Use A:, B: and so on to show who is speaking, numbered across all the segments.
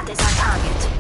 A: That is our target.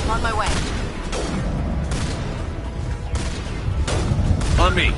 B: On my way.
C: On me.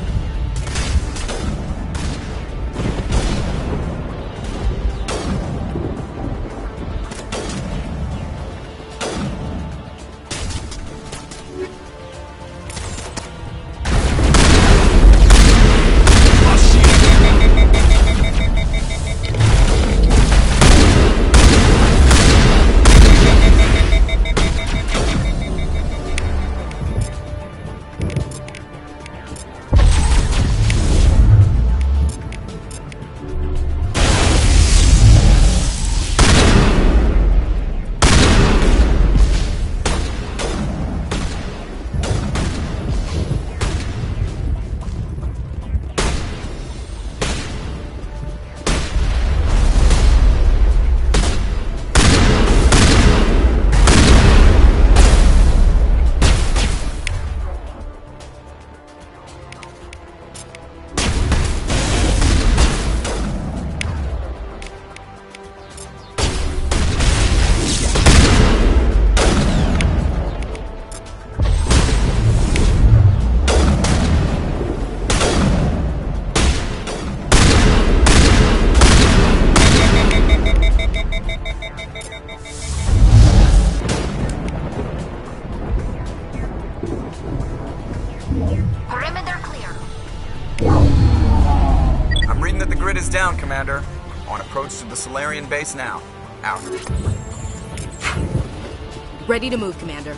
A: Perimeter clear.
D: I'm reading that the grid is down, Commander. On approach to the Solarian base now. Out.
B: Ready to move, Commander.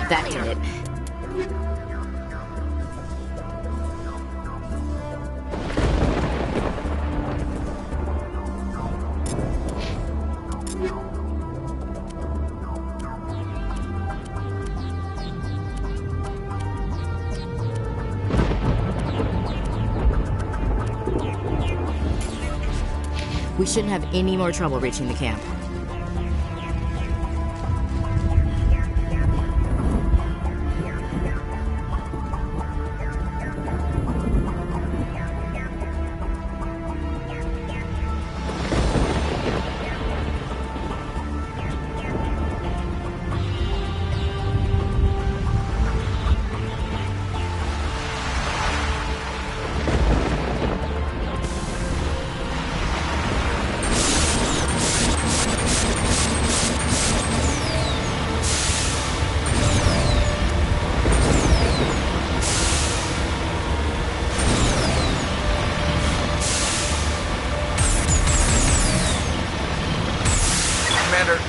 B: That did it. We shouldn't have any more trouble reaching the camp.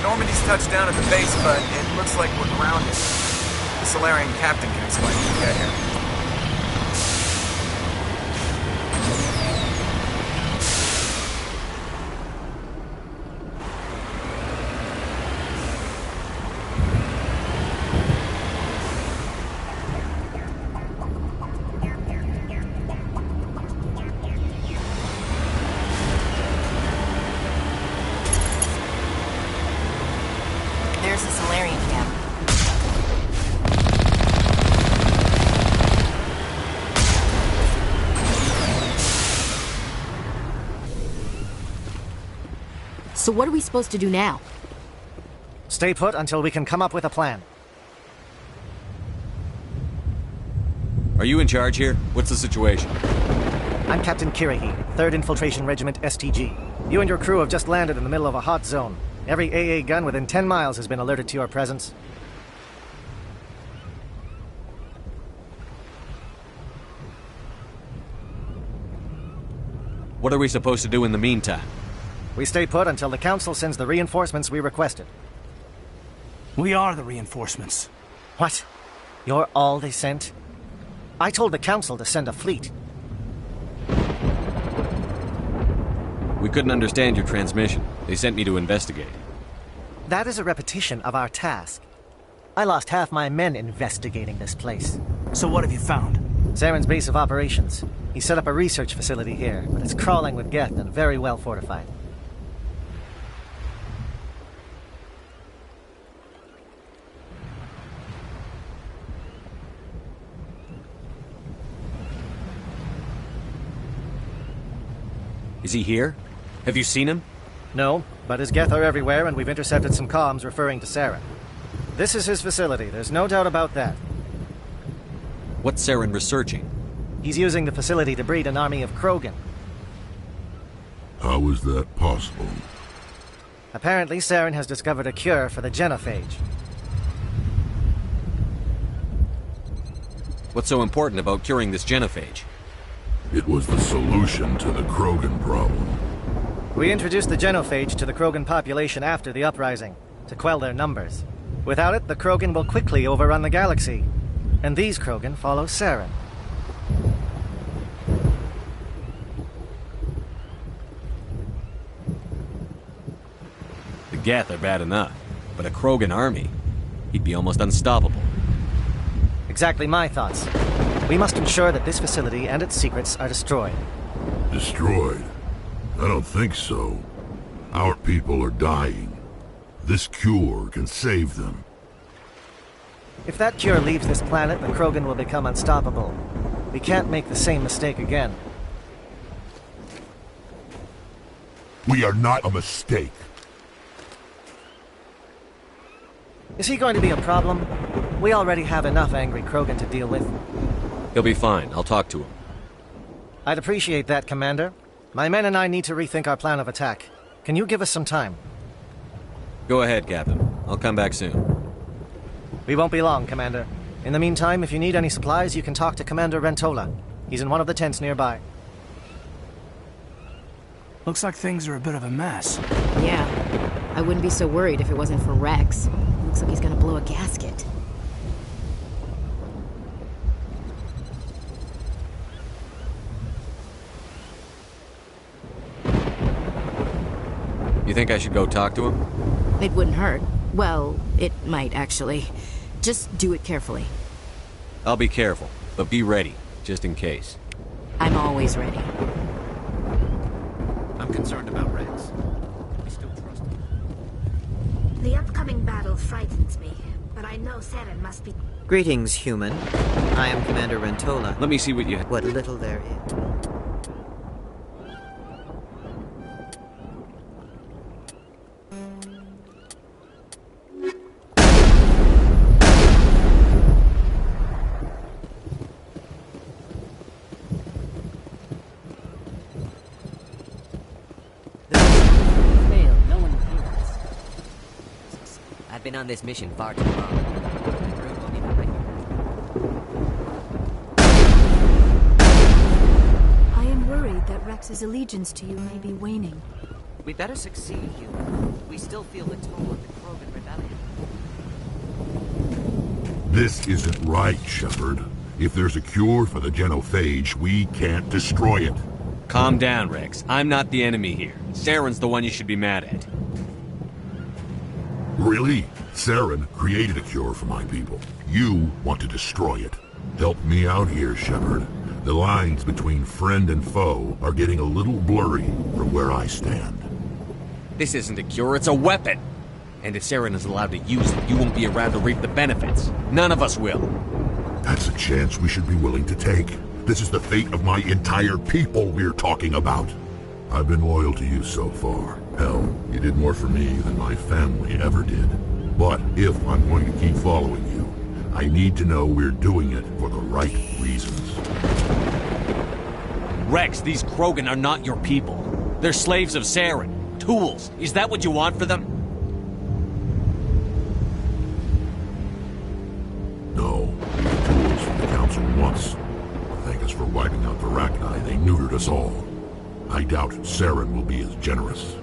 D: Normandy's touched down at the base, but it looks like we're grounded. The Solarian captain can explain when we get here.
A: There's the Solarian camp.
B: So what are we supposed to do now?
C: Stay put until we can come up with a plan.
E: Are you in charge here? What's the situation?
C: I'm Captain Kirihi, 3rd Infiltration Regiment STG. You and your crew have just landed in the middle of a hot zone. Every AA gun within 10 miles has been alerted to your presence.
E: What are we supposed to do in the meantime?
C: We stay put until the Council sends the reinforcements we requested.
F: We are the reinforcements.
C: What? You're all they sent? I told the Council to send a fleet.
E: We couldn't understand your transmission. They sent me to investigate.
C: That is a repetition of our task. I lost half my men investigating this place.
F: So what have you found?
C: Saren's base of operations. He set up a research facility here, but it's crawling with Geth and very well fortified.
E: Is he here? Have you seen him?
C: No, but his Geth are everywhere, and we've intercepted some comms referring to Saren. This is his facility, there's no doubt about that.
E: What's Saren researching?
C: He's using the facility to breed an army of Krogan.
G: How is that possible?
C: Apparently, Saren has discovered a cure for the genophage.
E: What's so important about curing this genophage?
G: It was the solution to the Krogan problem.
C: We introduced the genophage to the Krogan population after the uprising, to quell their numbers. Without it, the Krogan will quickly overrun the galaxy. And these Krogan follow Saren.
E: The Geth are bad enough, but a Krogan army? He'd be almost unstoppable.
C: Exactly my thoughts. We must ensure that this facility and its secrets are destroyed.
G: Destroyed? I don't think so. Our people are dying. This cure can save them.
C: If that cure leaves this planet, the Krogan will become unstoppable. We can't make the same mistake again.
G: We are not a mistake.
C: Is he going to be a problem? We already have enough angry Krogan to deal with.
E: He'll be fine. I'll talk to him.
C: I'd appreciate that, Commander. My men and I need to rethink our plan of attack. Can you give us some time?
E: Go ahead, Captain. I'll come back soon.
C: We won't be long, Commander. In the meantime, if you need any supplies, you can talk to Commander Rentola. He's in one of the tents nearby.
F: Looks like things are a bit of a mess.
B: Yeah. I wouldn't be so worried if it wasn't for Rex. Looks like he's gonna blow a gasket.
E: think I should go talk to him?
B: It wouldn't hurt. Well, it might actually. Just do it carefully.
E: I'll be careful, but be ready, just in case.
B: I'm always ready.
C: I'm concerned about Rex. I still trust him.
H: The upcoming battle frightens me, but I know Saren must be...
I: Greetings, human. I am Commander Rentola.
E: Let me see what you...
I: What little there is. I've been on this mission far too long.
H: I am worried that Rex's allegiance to you may be waning.
I: We better succeed, human. We still feel the toll of the Krogan rebellion.
G: This isn't right, Shepard. If there's a cure for the genophage, we can't destroy it.
E: Calm down, Rex. I'm not the enemy here. Saren's the one you should be mad at.
G: Really? Saren created a cure for my people. You want to destroy it. Help me out here, Shepard. The lines between friend and foe are getting a little blurry from where I stand.
E: This isn't a cure, it's a weapon! And if Saren is allowed to use it, you won't be around to reap the benefits. None of us will.
G: That's a chance we should be willing to take. This is the fate of my entire people we're talking about. I've been loyal to you so far. Hell, you did more for me than my family ever did. But if I'm going to keep following you, I need to know we're doing it for the right reasons.
E: Rex, these Krogan are not your people. They're slaves of Saren. Tools. Is that what you want for them?
G: No, tools from the Council once. Thank us for wiping out the Rachni. They neutered us all. I doubt Saren will be as generous.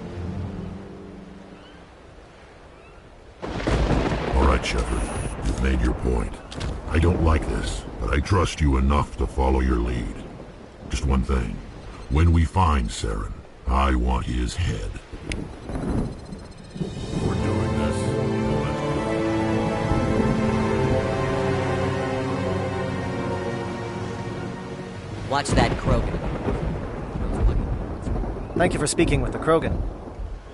G: All right, Shepard. You've made your point. I don't like this, but I trust you enough to follow your lead. Just one thing. When we find Saren, I want his head. We're doing this.
I: Watch that Krogan.
C: Thank you for speaking with the Krogan.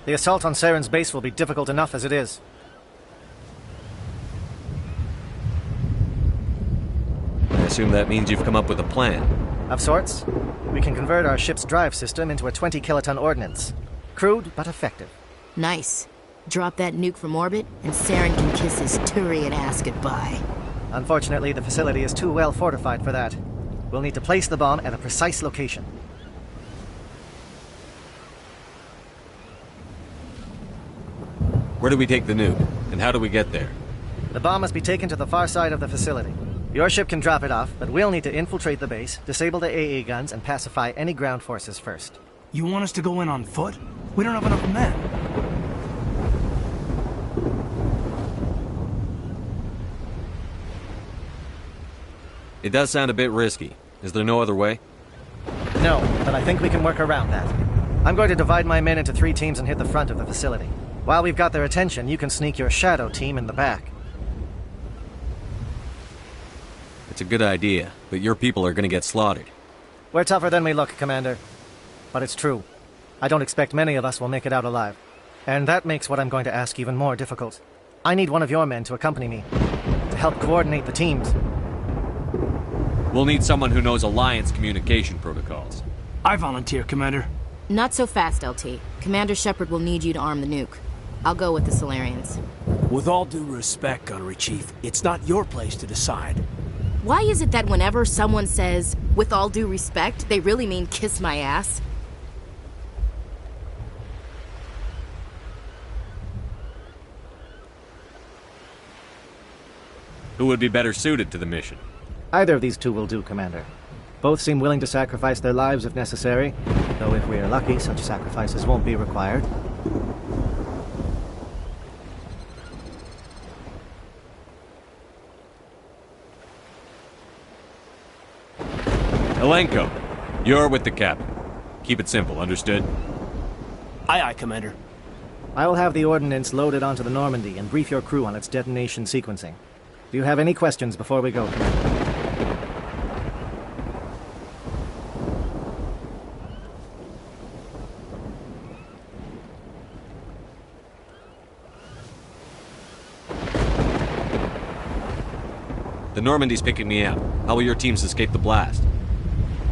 C: The assault on Saren's base will be difficult enough as it is.
E: I assume that means you've come up with a plan.
C: Of sorts. We can convert our ship's drive system into a 20-kiloton ordnance. Crude, but effective.
B: Nice. Drop that nuke from orbit, and Saren can kiss his Turian ass goodbye.
C: Unfortunately, the facility is too well fortified for that. We'll need to place the bomb at a precise location.
E: Where do we take the nuke? And how do we get there?
C: The bomb must be taken to the far side of the facility. Your ship can drop it off, but we'll need to infiltrate the base, disable the AA guns, and pacify any ground forces first.
F: You want us to go in on foot? We don't have enough men.
E: It does sound a bit risky. Is there no other way?
C: No, but I think we can work around that. I'm going to divide my men into 3 teams and hit the front of the facility. While we've got their attention, you can sneak your shadow team in the back.
E: It's a good idea, but your people are gonna get slaughtered.
C: We're tougher than we look, Commander. But it's true. I don't expect many of us will make it out alive. And that makes what I'm going to ask even more difficult. I need one of your men to accompany me, to help coordinate the teams.
E: We'll need someone who knows Alliance communication protocols.
F: I volunteer, Commander.
B: Not so fast, LT. Commander Shepard will need you to arm the nuke. I'll go with the Solarians.
F: With all due respect, Gunnery Chief, it's not your place to decide.
B: Why is it that whenever someone says, with all due respect, they really mean kiss my ass?
E: Who would be better suited to the mission?
C: Either of these 2 will do, Commander. Both seem willing to sacrifice their lives if necessary, though if we're lucky, such sacrifices won't be required.
E: Elenko, you're with the captain. Keep it simple, understood?
F: Aye, aye, Commander.
C: I will have the ordnance loaded onto the Normandy and brief your crew on its detonation sequencing. Do you have any questions before we go, Commander?
E: The Normandy's picking me up. How will your teams escape the blast?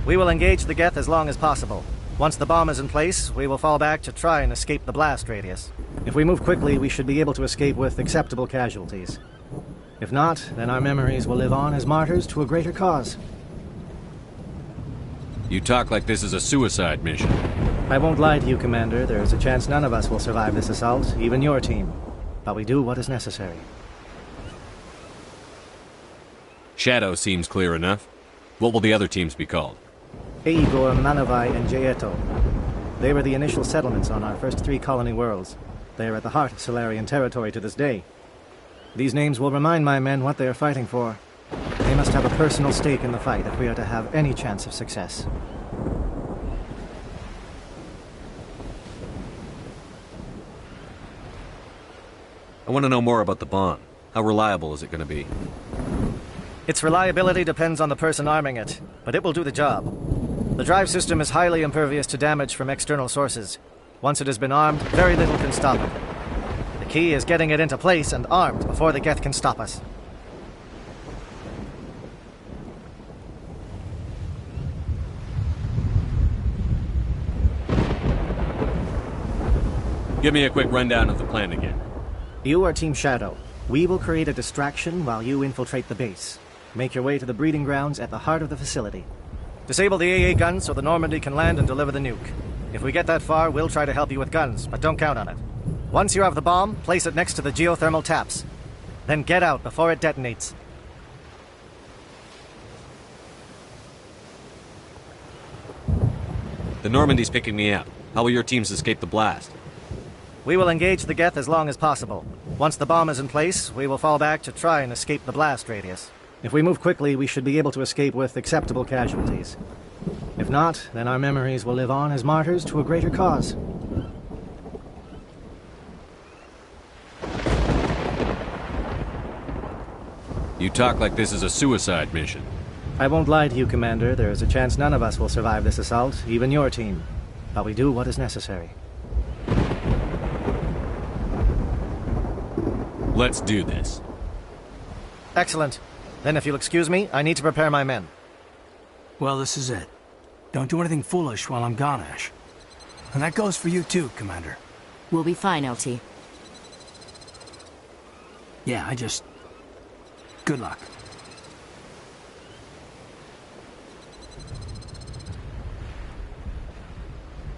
C: We will engage the Geth as long as possible. Once the bomb is in place, we will fall back to try and escape the blast radius. If we move quickly, we should be able to escape with acceptable casualties. If not, then our memories will live on as martyrs to a greater cause.
E: You talk like this is a suicide mission.
C: I won't lie to you, Commander. There is a chance none of us will survive this assault, even your team. But we do what is necessary.
E: Shadow seems clear enough. What will the other teams be called?
C: Igor, Manavai, and Jaeto. They were the initial settlements on our first 3 colony worlds. They are at the heart of Solarian territory to this day. These names will remind my men what they are fighting for. They must have a personal stake in the fight if we are to have any chance of success.
E: I want to know more about the bomb. How reliable is it going to be?
C: Its reliability depends on the person arming it, but it will do the job. The drive system is highly impervious to damage from external sources. Once it has been armed, very little can stop it. The key is getting it into place and armed before the Geth can stop us.
E: Give me a quick rundown of the plan again.
C: You are Team Shadow. We will create a distraction while you infiltrate the base. Make your way to the breeding grounds at the heart of the facility. Disable the AA guns so the Normandy can land and deliver the nuke. If we get that far, we'll try to help you with guns, but don't count on it. Once you have the bomb, place it next to the geothermal taps. Then get out before it detonates.
E: The Normandy's picking me up. How will your teams escape the blast?
C: We will engage the Geth as long as possible. Once the bomb is in place, we will fall back to try and escape the blast radius. If we move quickly, we should be able to escape with acceptable casualties. If not, then our memories will live on as martyrs to a greater cause.
E: You talk like this is a suicide mission.
C: I won't lie to you, Commander. There is a chance none of us will survive this assault, even your team. But we do what is necessary.
E: Let's do this.
C: Excellent. Then if you'll excuse me, I need to prepare my men.
F: Well, this is it. Don't do anything foolish while I'm gone, Ash. And that goes for you too, Commander.
B: We'll be fine, LT.
F: Yeah, good luck.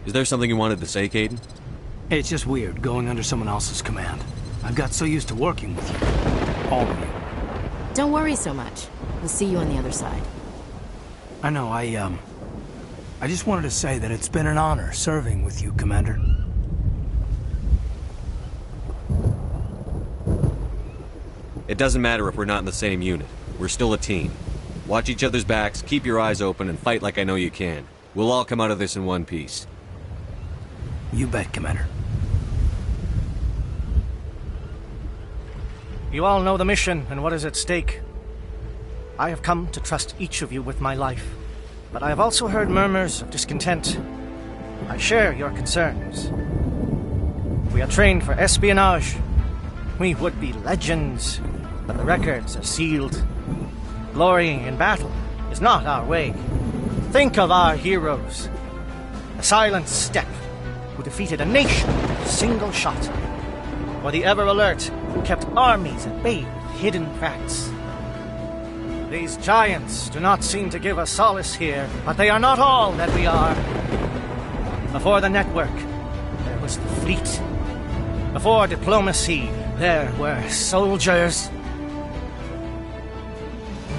E: Is there something you wanted to say, Caden?
F: It's just weird going under someone else's command. I've got so used to working with you. All of you.
B: Don't worry so much. We'll see you on the other side.
F: I know, I just wanted to say that it's been an honor serving with you, Commander.
E: It doesn't matter if we're not in the same unit. We're still a team. Watch each other's backs, keep your eyes open, and fight like I know you can. We'll all come out of this in one piece.
F: You bet, Commander.
C: You all know the mission and what is at stake. I have come to trust each of you with my life, but I have also heard murmurs of discontent. I share your concerns. We are trained for espionage. We would be legends, but the records are sealed. Glorying in battle is not our way. Think of our heroes. The silent step who defeated a nation with a single shot. Or the ever-alert who kept armies at bay with hidden facts. These giants do not seem to give us solace here, but they are not all that we are. Before the network, there was the fleet. Before diplomacy, there were soldiers.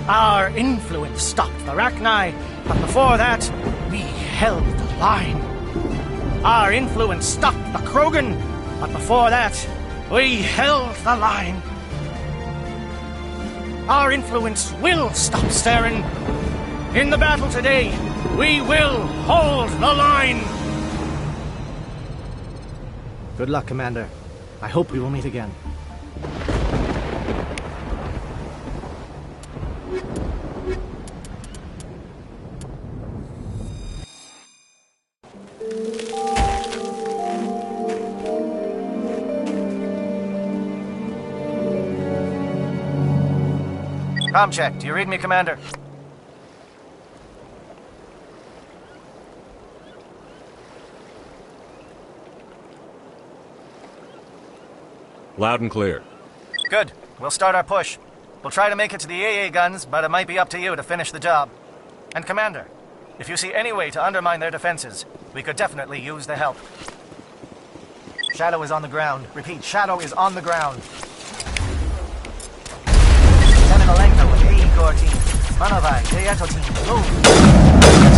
C: Our influence stopped the Rachni, but before that, we held the line. Our influence stopped the Krogan, but before that, we held the line. Our influence will stop Saren. In the battle today, we will hold the line. Good luck, Commander. I hope we will meet again. Com check. Do you read me, Commander?
E: Loud and clear.
C: Good. We'll start our push. We'll try to make it to the AA guns, but it might be up to you to finish the job. And Commander, if you see any way to undermine their defenses, we could definitely use the help. Shadow is on the ground. Repeat, Shadow is on the ground. Lieutenant Alenko with AE Corps team. Manovai, Deyato team. Move!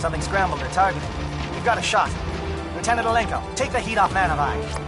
C: Something scrambled their targeting. We've got a shot. Lieutenant Alenko, take the heat off Manovai.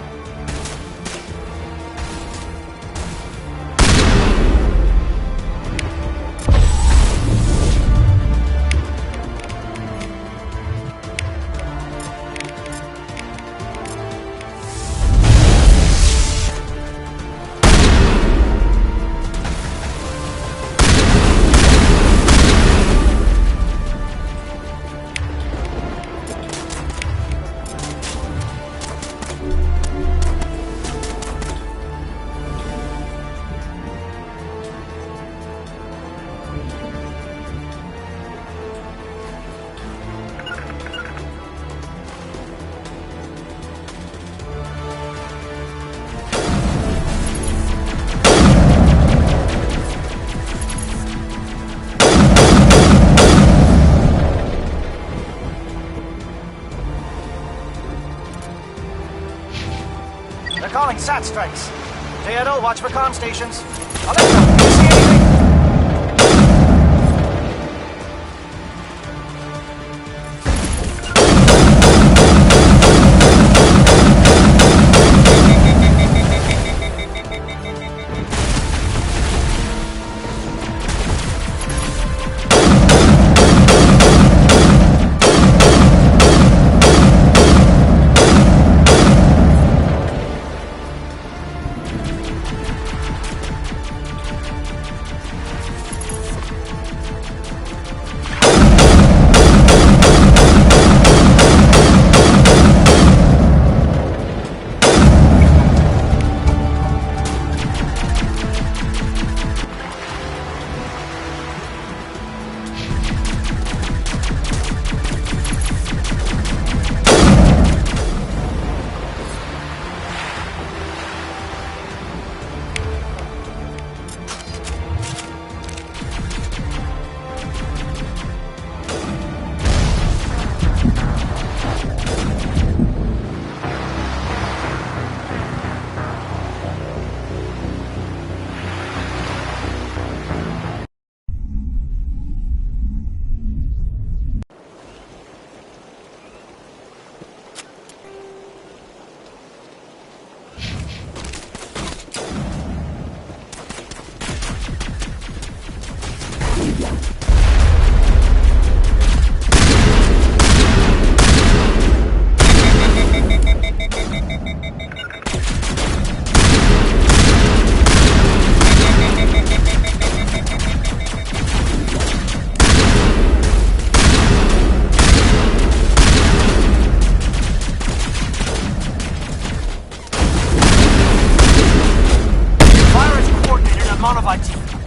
C: They're calling SAT strikes. Theodore, watch for comm stations. Alenko, can you see anything?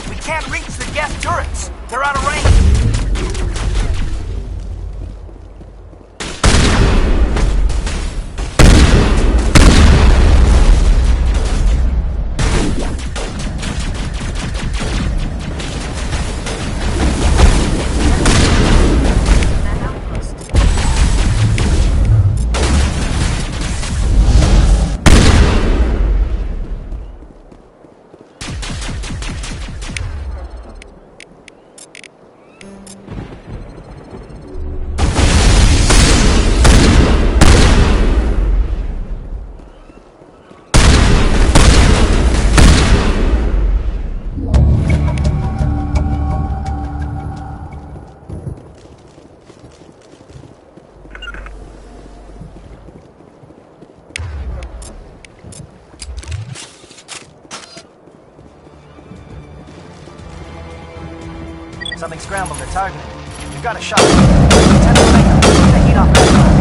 J: We can't reach the gas turrets. They're out of range.
C: Something scrambled. They're targeting. You've got a shot. Lieutenant Alenko, keep the heat off that line.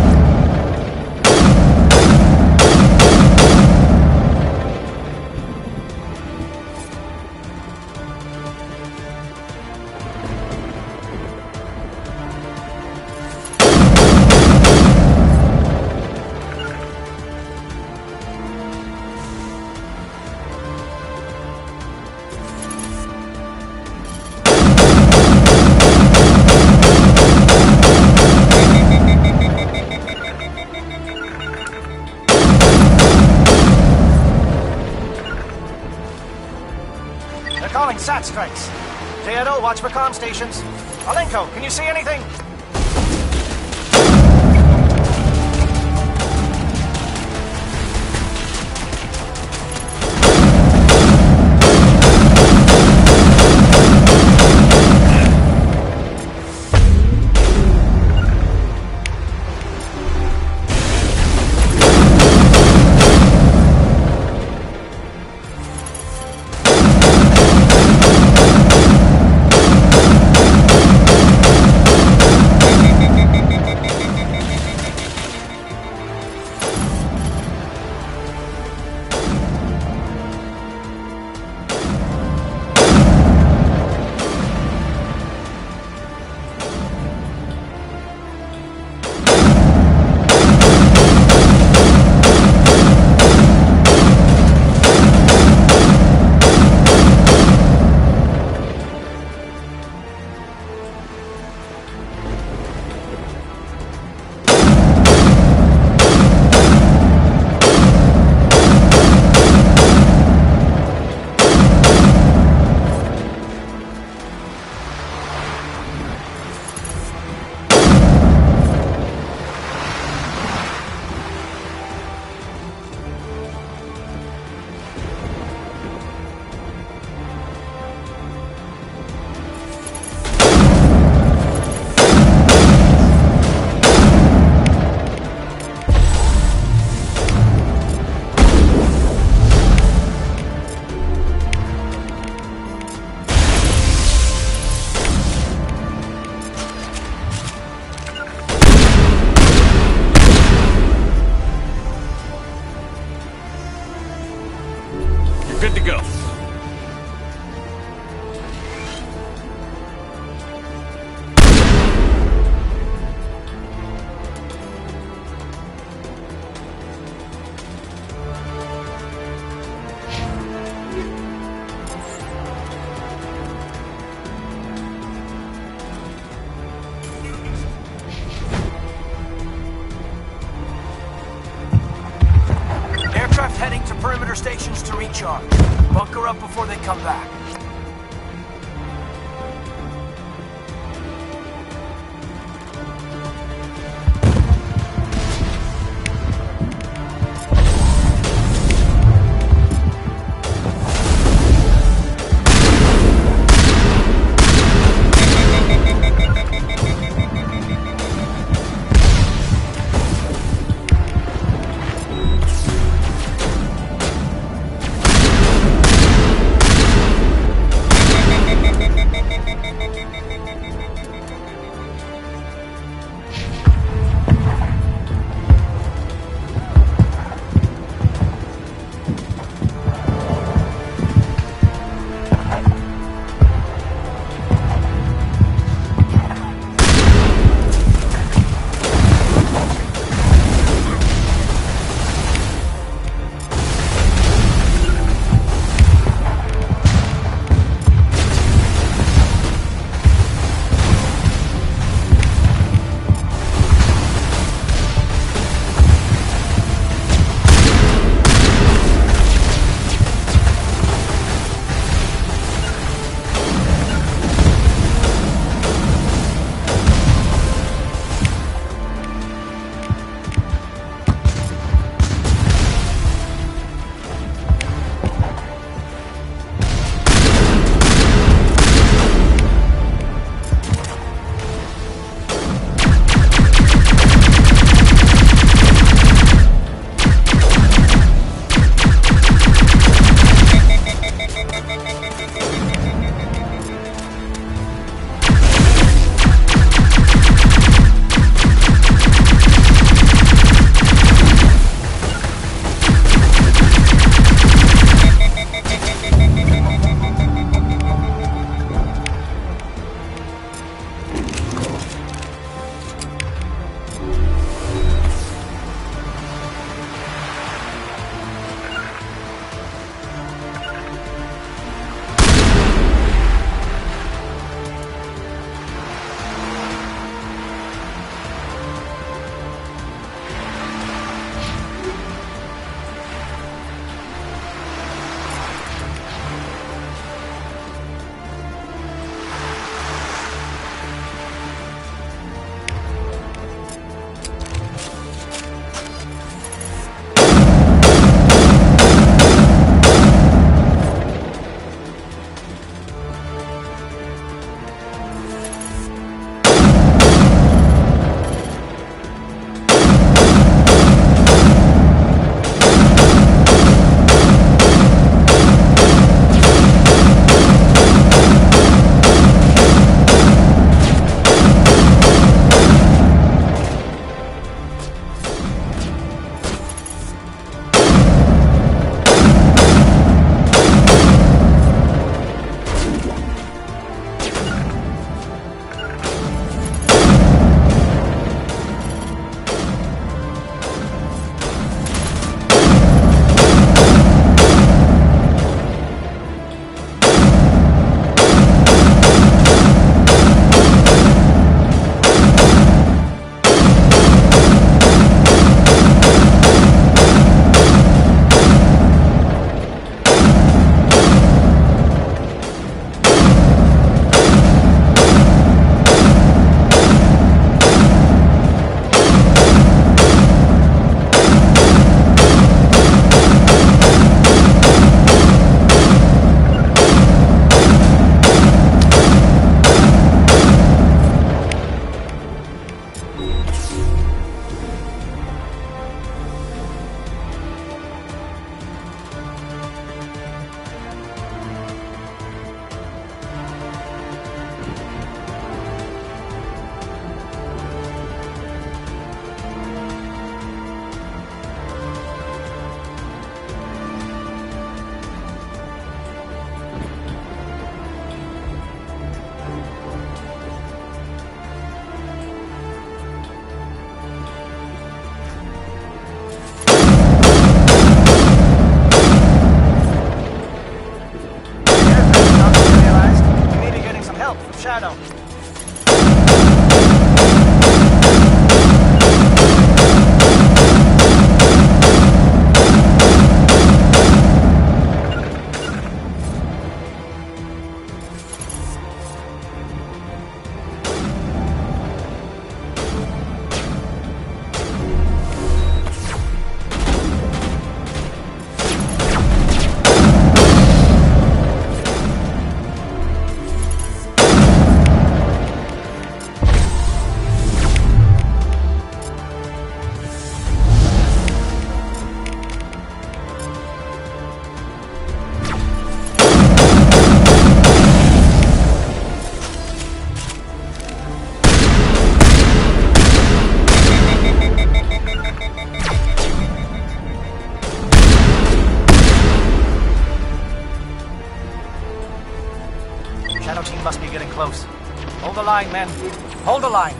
C: They're calling SAT strikes. Theodore, watch for comm stations. Alenko, can you see anything?
E: Good to go.
J: Aircraft heading to perimeter stations to recharge. Bunker up before they come back. be getting close. Hold the line, men. Hold the line.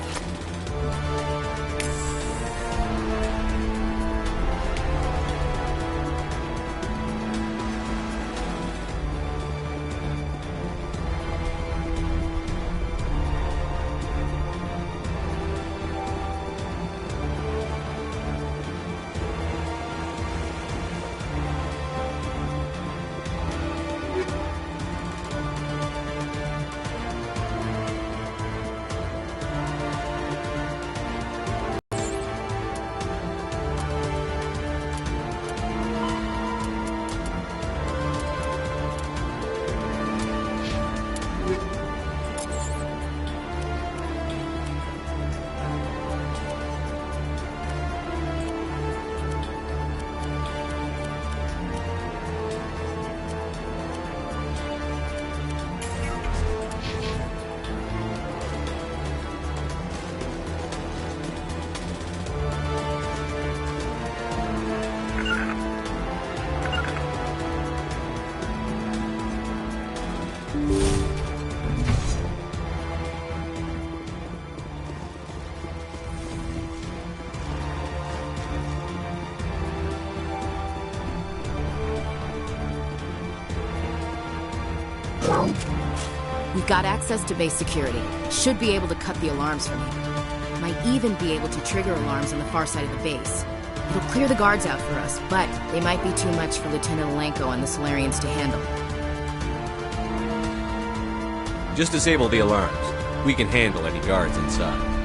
B: We've got access to base security. Should be able to cut the alarms from here. Might even be able to trigger alarms on the far side of the base. It'll clear the guards out for us, but they might be too much for Lieutenant Alenko and the Solarians to handle.
E: Just disable the alarms. We can handle any guards inside.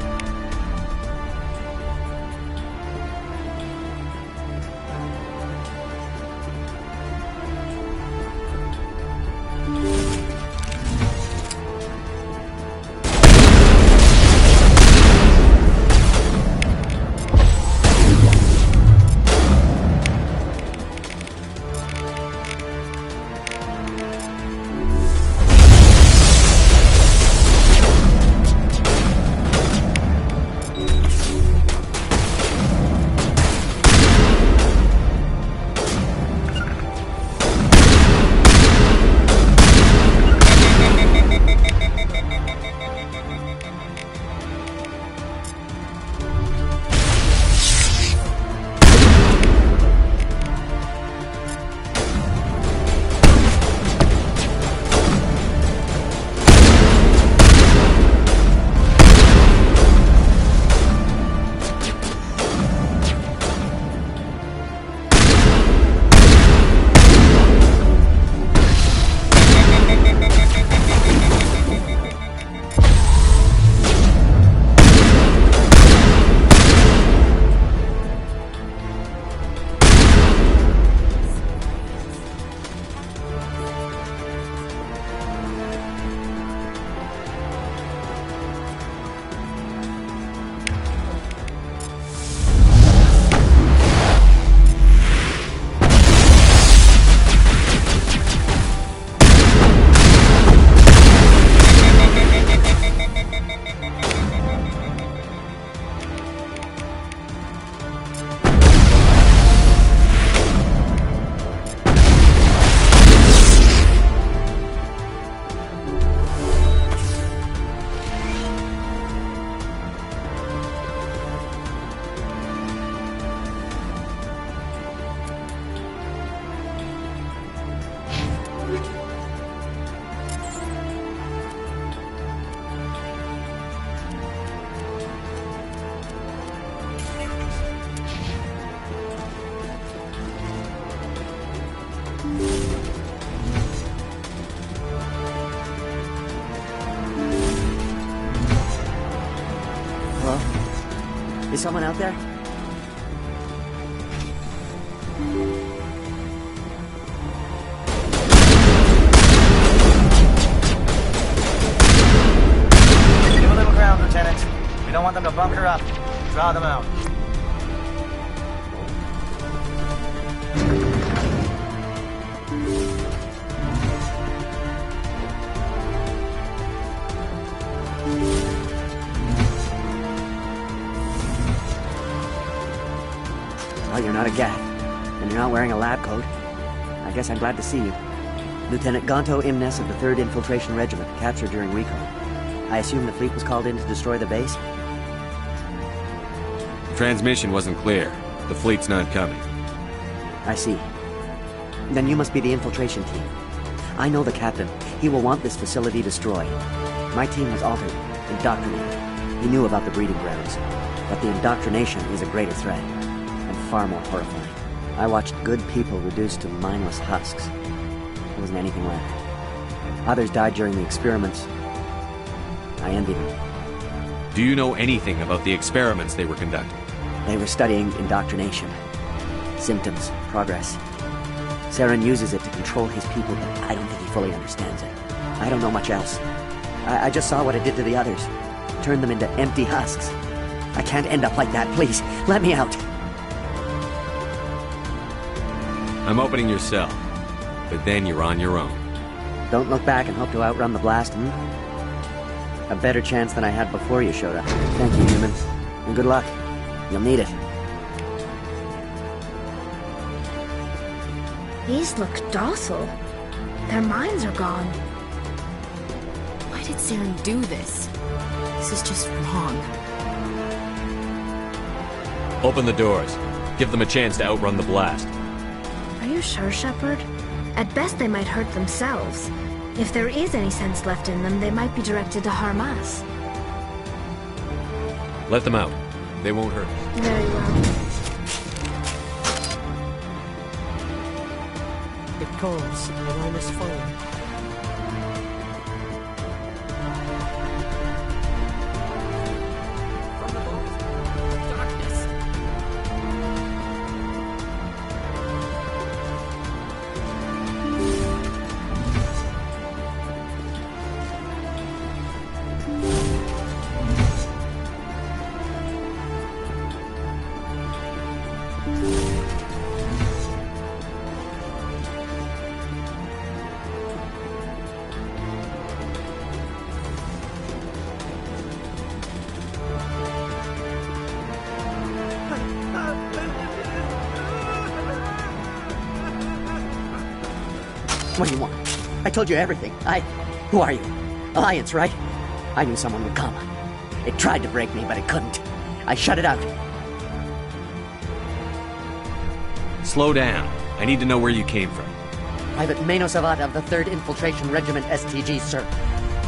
K: Is someone out there?
J: Give a little ground, Lieutenant. We don't want them to bunker up. Draw them out.
K: Well, you're not a Geth, and you're not wearing a lab coat. I guess I'm glad to see you. Lieutenant Gonto Imnes of the 3rd Infiltration Regiment, captured during recon. I assume the fleet was called in to destroy the base?
E: The transmission wasn't clear. The fleet's not coming.
K: I see. Then you must be the infiltration team. I know the captain. He will want this facility destroyed. My team was altered, indoctrinated. He knew about the breeding grounds. But the indoctrination is a greater threat, and far more horrifying. I watched good people reduced to mindless husks. There wasn't anything left. Others died during the experiments. I envied them.
E: Do you know anything about the experiments they were conducting?
K: They were studying indoctrination. Symptoms, progress. Saren uses it to control his people, but I don't think he fully understands it. I don't know much else. I just saw what it did to the others. Turned them into empty husks. I can't end up like that, please. Let me out.
E: I'm opening your cell, but then you're on your own.
K: Don't look back and hope to outrun the blast, A better chance than I had before you showed up. Thank you, human. And good luck. You'll need it.
H: These look docile. Their minds are gone.
B: Why did Saren do this? This is just wrong.
E: Open the doors. Give them a chance to outrun the blast.
H: Are you sure, Shepard? At best, they might hurt themselves. If there is any sense left in them, they might be directed to harm us.
E: Let them out. They won't hurt us.
H: Very well.
I: It calls, and I must follow.
K: What do you want? I told you everything. Who are you? Alliance, right? I knew someone would come. It tried to break me, but it couldn't. I shut it out.
E: Slow down. I need to know where you came from.
K: Private Mano Savat of the 3rd Infiltration Regiment STG, sir.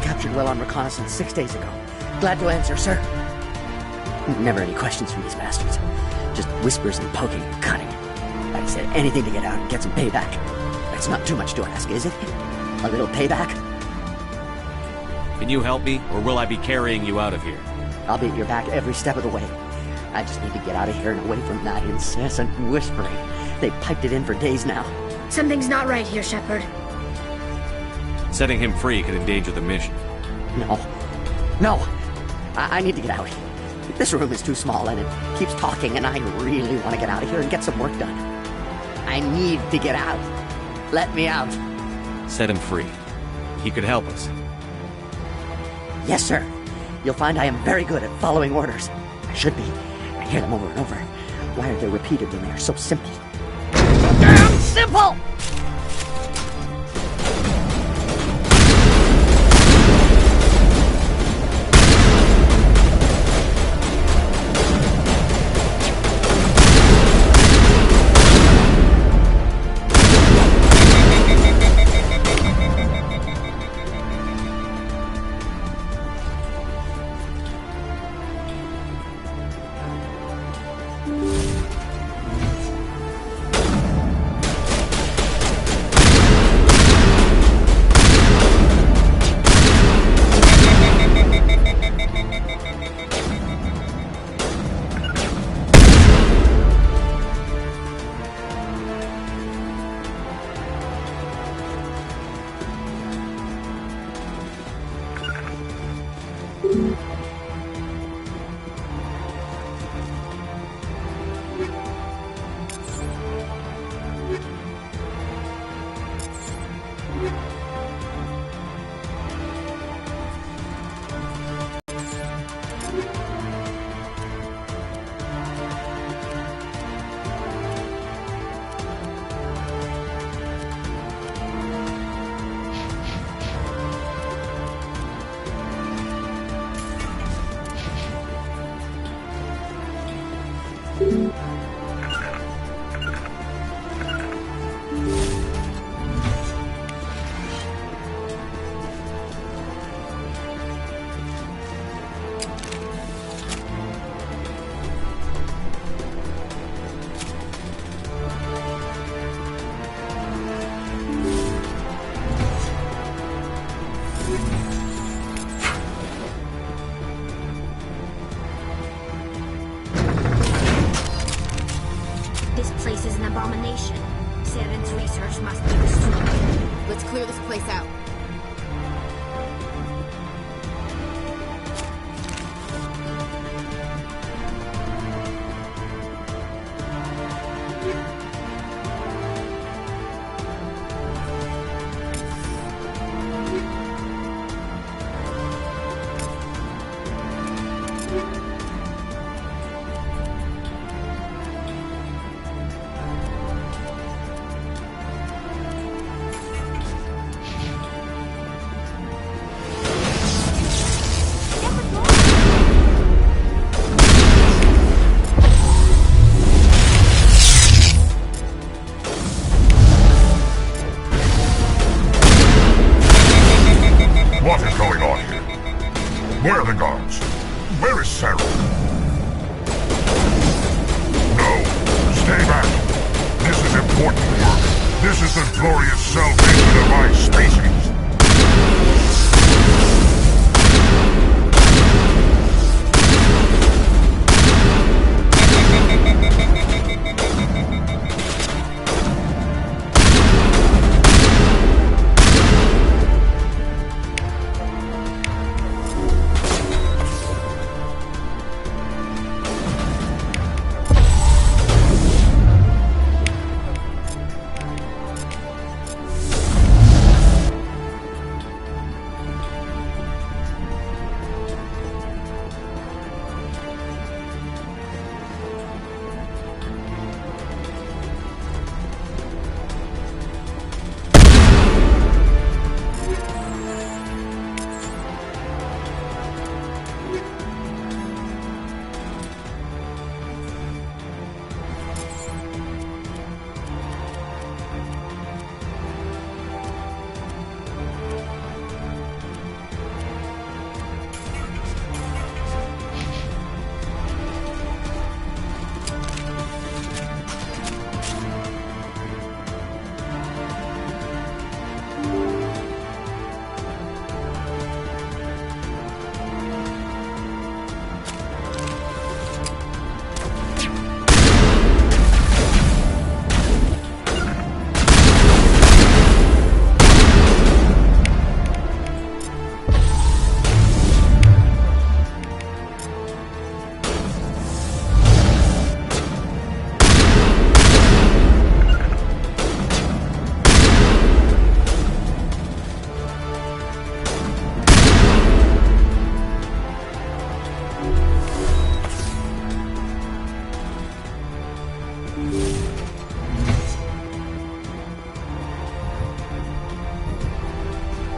K: Captured well on reconnaissance 6 days ago. Glad to answer, sir. Never any questions from these bastards. Just whispers and poking and cutting. I said anything to get out and get some payback. That's not too much to ask, is it? A little payback?
E: Can you help me, or will I be carrying you out of here?
K: I'll be at your back every step of the way. I just need to get out of here and away from that incessant whispering. They've piped it in for days now.
H: Something's not right here, Shepard.
E: Setting him free could endanger the mission.
K: No. I need to get out. This room is too small and it keeps talking and I really want to get out of here and get some work done. I need to get out. Let me out.
E: Set him free. He could help us.
K: Yes, sir. You'll find I am very good at following orders. I should be. I hear them over and over. Why are they repeated when they are so simple? Damn simple!
H: Saren's research must be destroyed.
B: Let's clear this place out.
G: What is going on here? Where are the guards? Where is Sarah? No, stay back. This is important work. This is the glorious salvation of my species.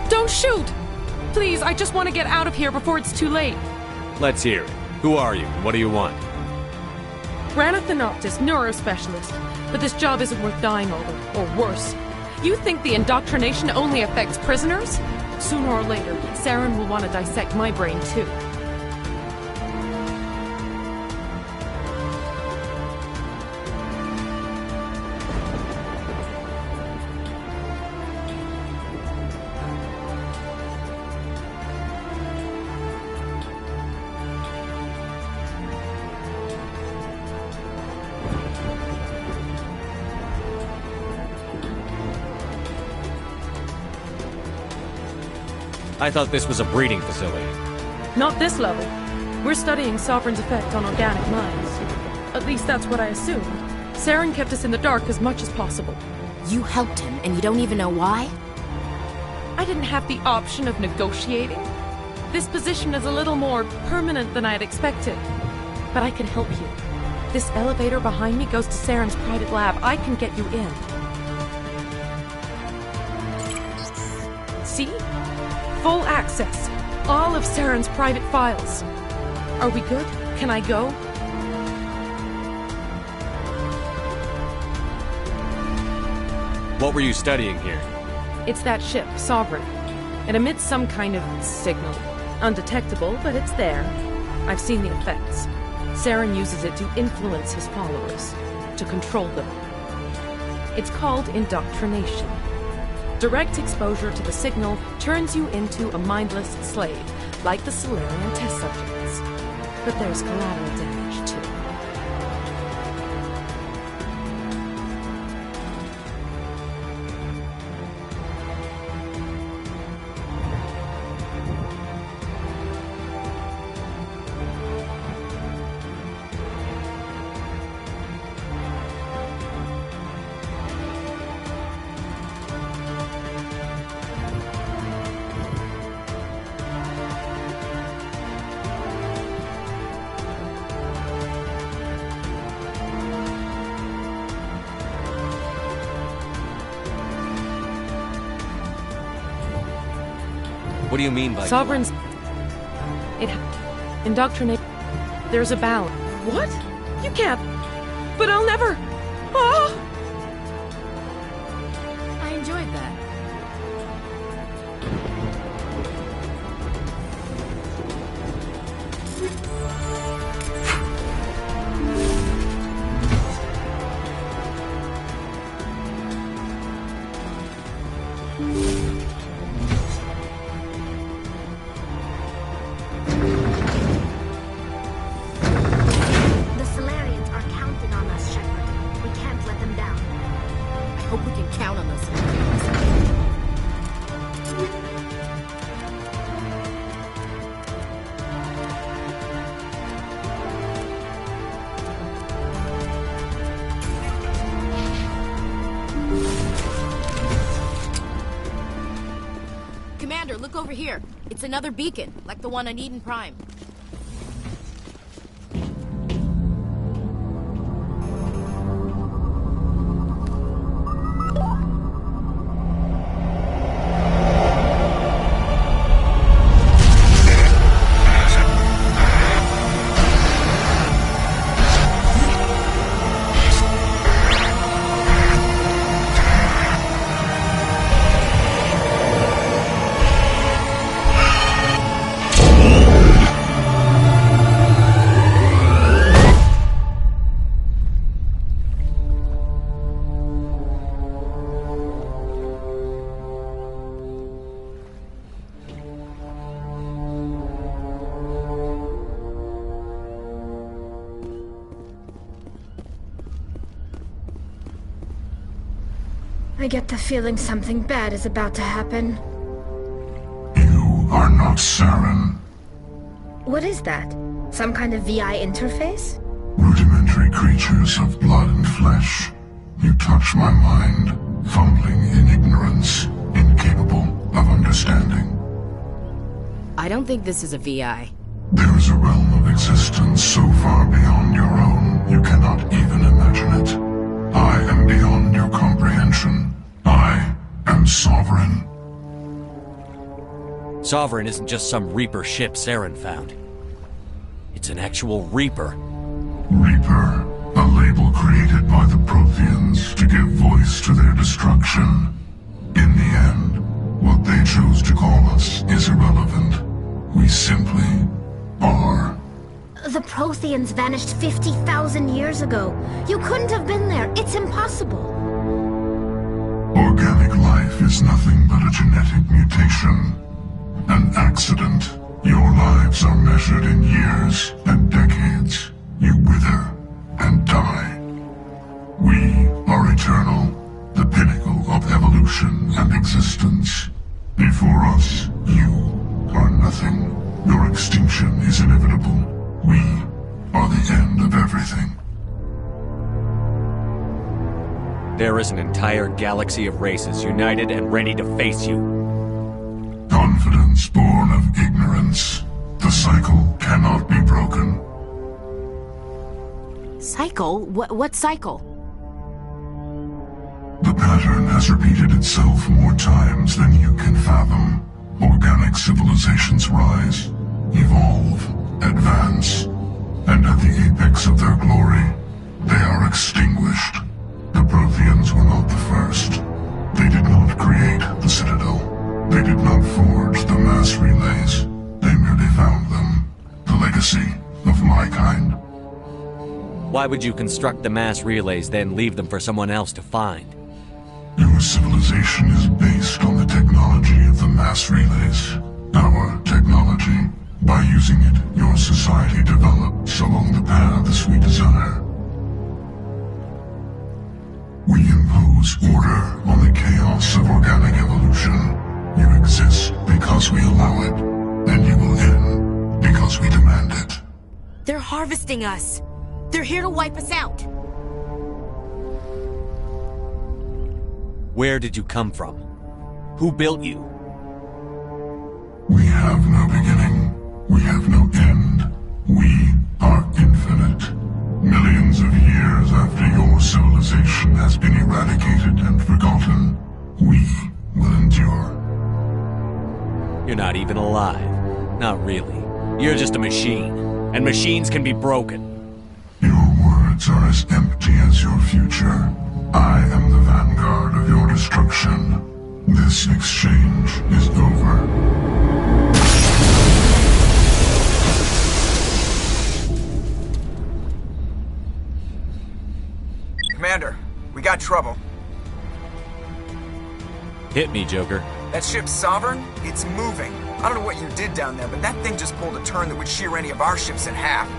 L: Don't shoot! Please, I just want to get out of here before it's too late.
E: Let's hear it. Who are you, and what do you want?
L: Ranathanoptis, neurospecialist. But this job isn't worth dying over, or worse. You think the indoctrination only affects prisoners? Sooner or later, Saren will want to dissect my brain too.
E: I thought this was a breeding facility.
L: Not this level. We're studying Sovereign's effect on organic minds. At least that's what I assumed. Saren kept us in the dark as much as possible.
B: You helped him, and you don't even know why?
L: I didn't have the option of negotiating. This position is a little more permanent than I had expected. But I can help you. This elevator behind me goes to Saren's private lab. I can get you in. See? Full access. All of Saren's private files. Are we good? Can I go?
E: What were you studying here?
L: It's that ship, Sovereign. It emits some kind of signal. Undetectable, but it's there. I've seen the effects. Saren uses it to influence his followers, to control them. It's called indoctrination. Direct exposure to the signal turns you into a mindless slave, like the Solarian test subjects. But there's collateral damage, too.
E: What do you mean by
L: Sovereigns... It... Indoctrinate... There's a balance. What? You can't... But I'll never... Oh!
B: I enjoyed that.
H: The Solarians are counting on us, Shepard. We can't let them down.
B: I hope we can count on this. Commander, look over here. It's another beacon, like the one on Eden Prime.
H: I get the feeling something bad is about to happen.
G: You are not Saren.
H: What is that? Some kind of VI interface?
G: Rudimentary creatures of blood and flesh. You touch my mind, fumbling in ignorance, incapable of understanding.
B: I don't think this is a VI.
G: There is a realm of existence so far beyond your own, you cannot even imagine it. I am beyond your comprehension. I am Sovereign.
E: Sovereign isn't just some Reaper ship Saren found. It's an actual Reaper.
G: Reaper, a label created by the Protheans to give voice to their destruction. In the end, what they chose to call us is irrelevant. We simply are.
H: The Protheans vanished 50,000 years ago. You couldn't have been there. It's impossible.
G: Organic life is nothing but a genetic mutation. An accident. Your lives are measured in years and decades. You wither and die. We are eternal, the pinnacle of evolution and existence. Before us, you are nothing. Your extinction is inevitable. We are the end of everything.
E: There is an entire galaxy of races united and ready to face you.
G: Confidence born of ignorance. The cycle cannot be broken.
B: Cycle? What cycle?
G: The pattern has repeated itself more times than you can fathom. Organic civilizations rise, evolve, advance, and at the apex of their glory, they are extinguished. The Protheans were not the first. They did not create the Citadel. They did not forge the mass relays. They merely found them. The legacy of my kind.
E: Why would you construct the mass relays, then leave them for someone else to find?
G: Your civilization is based on the technology of the mass relays. Our technology. By using it, your society develops along the paths we desire. We impose order on the chaos of organic evolution. You exist because we allow it, and you will end because we demand it.
B: They're harvesting us. They're here to wipe us out.
E: Where did you come from? Who built you?
G: We have no beginning. We have no end. We are infinite. Millions of years after your civilization has been eradicated and forgotten, we will endure.
E: You're not even alive. Not really. You're just a machine. And machines can be broken.
G: Your words are as empty as your future. I am the vanguard of your destruction. This exchange is over.
D: Commander, we got trouble.
E: Hit me, Joker.
D: That ship's Sovereign? It's moving. I don't know what you did down there, but that thing just pulled a turn that would shear any of our ships in half.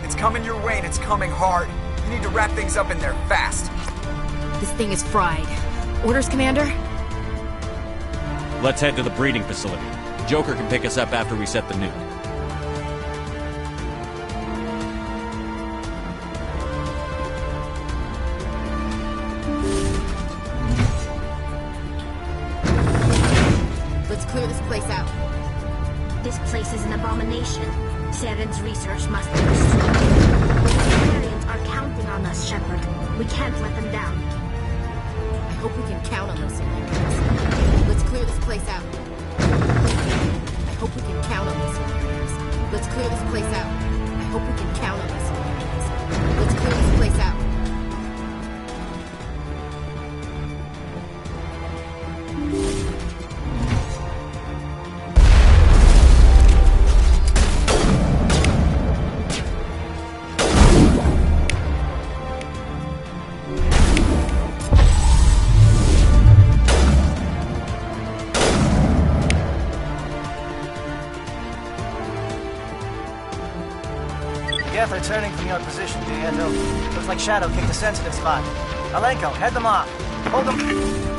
D: It's coming your way, and it's coming hard. You need to wrap things up in there fast.
B: This thing is fried. Orders, Commander?
E: Let's head to the breeding facility. Joker can pick us up after we set the nuke.
B: Let's clear this place out.
H: This place is an abomination. Saren's research must be destroyed. The Salarians are counting on us, Shepard. We can't let them down.
B: I hope we can count on those Salarians. Let's clear this place out. I hope we can count on those Salarians. Let's clear this place out. I hope we can count on those Salarians. Let's clear this place out.
C: Geth are turning from your position, Diego. Looks like Shadow kicked a sensitive spot. Alenko, head them off. Hold them.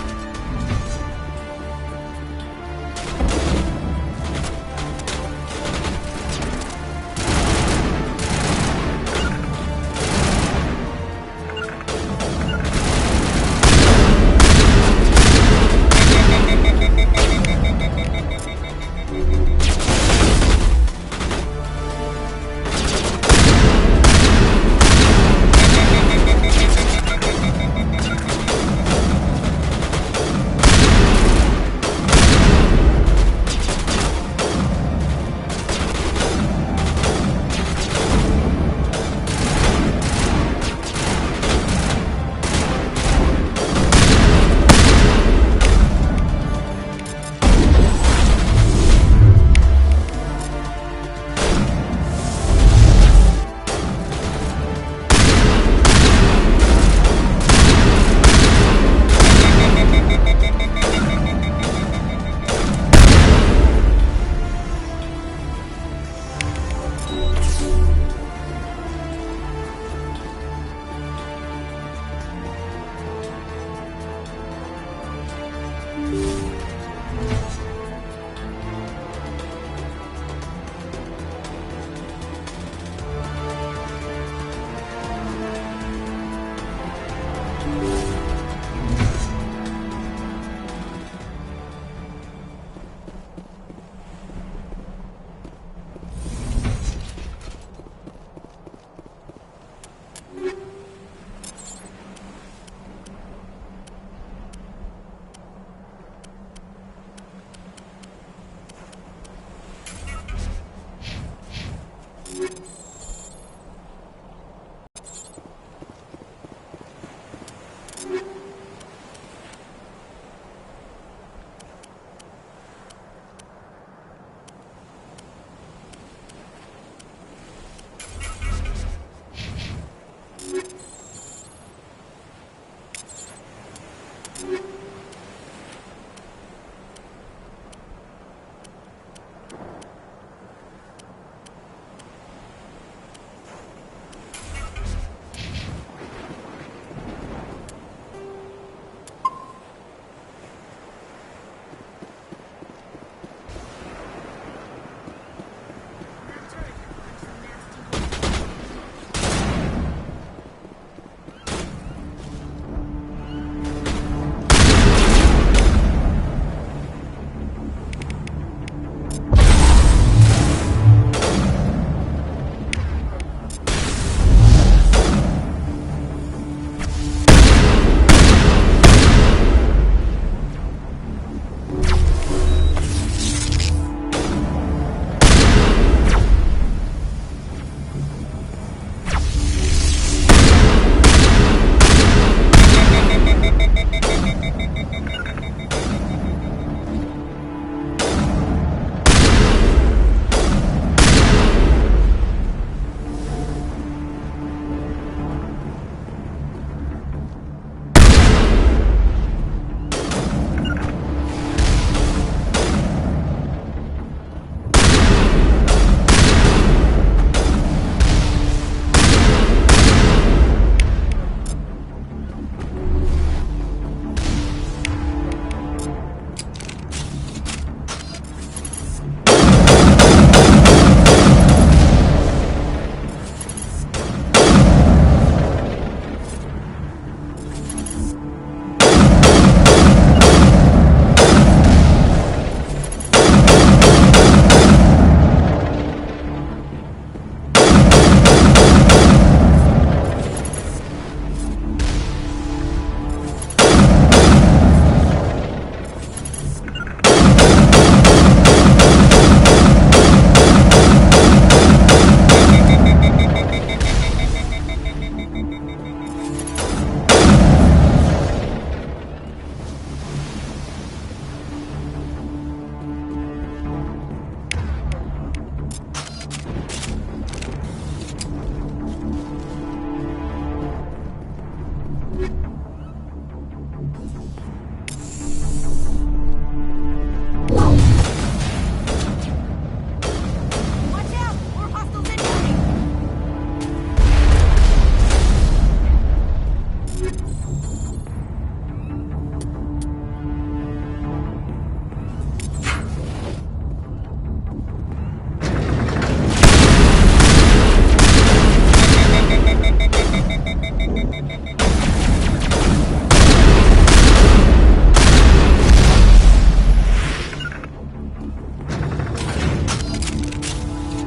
H: Watch out! More hostiles incoming!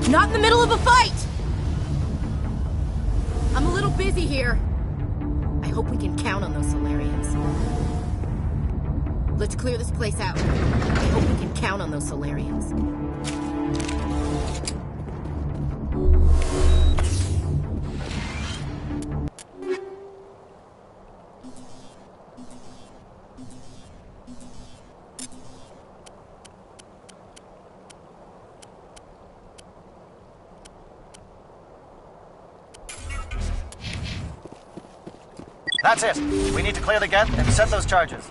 B: Not in the middle of a fight! I'm a little busy here. I hope we can count on those Solarians. Let's clear this place out. I hope we can count on those Solarians.
C: That's it. We need to clear the gate and set those charges.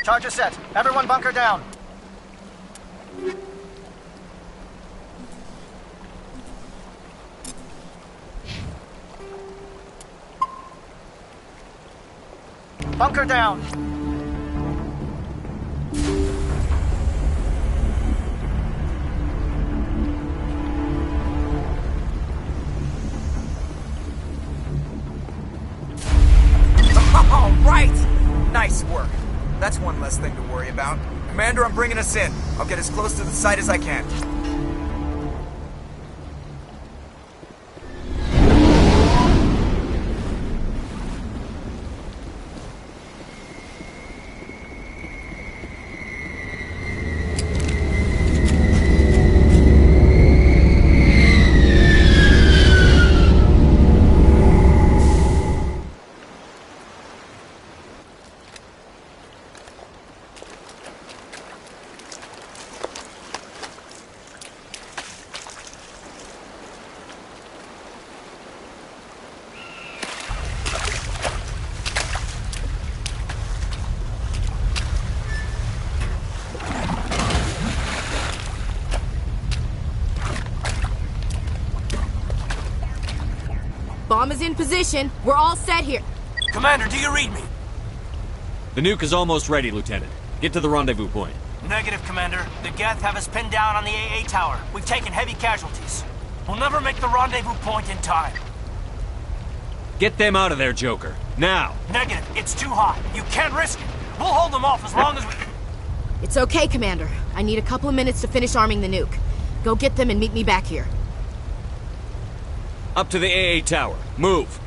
C: Charges set. Everyone bunker down. Bunker down.
D: All right! Nice work. That's one less thing to worry about. Commander, I'm bringing us in. I'll get as close to the site as I can.
B: Bomb is in position. We're all set here.
J: Commander, do you read me?
E: The nuke is almost ready, Lieutenant. Get to the rendezvous point.
J: Negative, Commander. The Geth have us pinned down on the AA tower. We've taken heavy casualties. We'll never make the rendezvous point in time.
E: Get them out of there, Joker. Now!
J: Negative. It's too hot. You can't risk it. We'll hold them off as long as we...
B: It's okay, Commander. I need a couple of minutes to finish arming the nuke. Go get them and meet me back here.
E: Up to the AA tower. Move!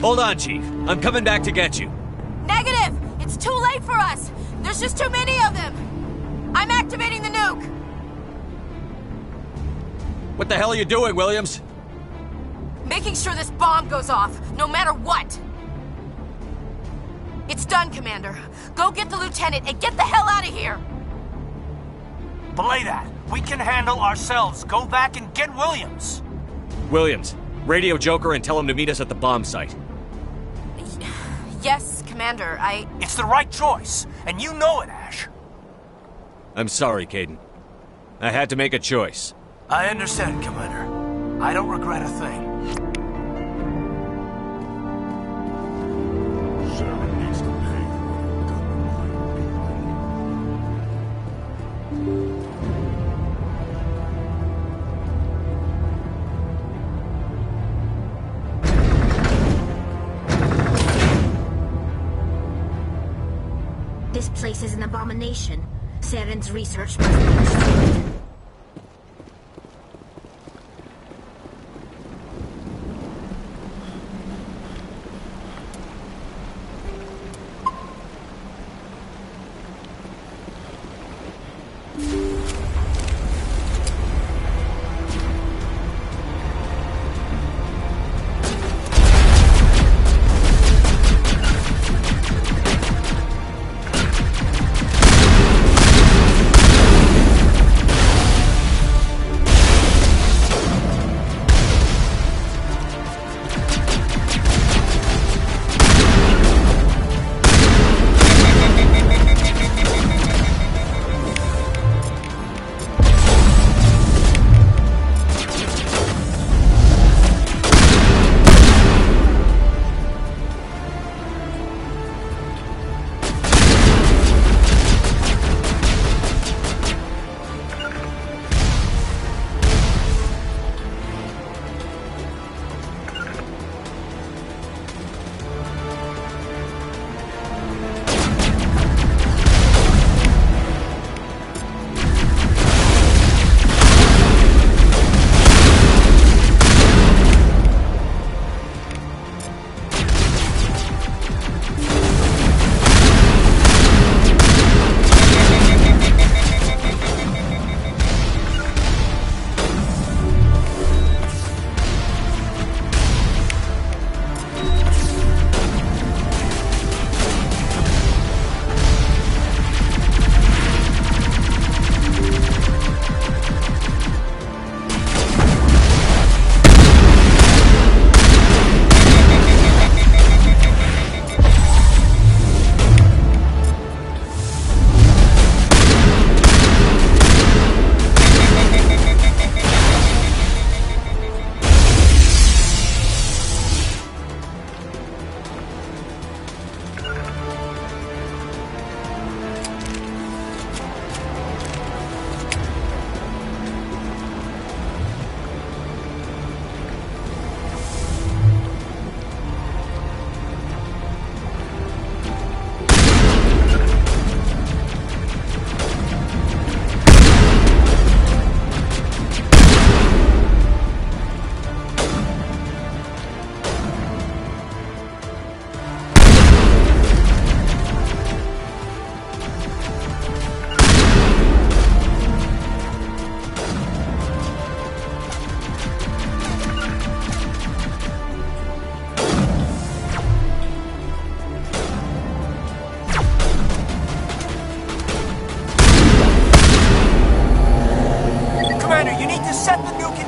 E: Hold on, Chief. I'm coming back to get you.
B: Negative! It's too late for us! There's just too many of them! I'm activating the nuke!
E: What the hell are you doing, Williams?
B: Making sure this bomb goes off, no matter what! It's done, Commander. Go get the lieutenant and get the hell out of here!
J: Belay that. We can handle ourselves. Go back and get Williams.
E: Williams, radio Joker and tell him to meet us at the bomb site.
B: Yes, Commander,
J: It's the right choice, and you know it, Ash.
E: I'm sorry, Caden. I had to make a choice.
J: I understand, Commander. I don't regret a thing.
G: Sarah needs to pay for what you've done to
H: my people. This place is an abomination. Saren's research must be destroyed.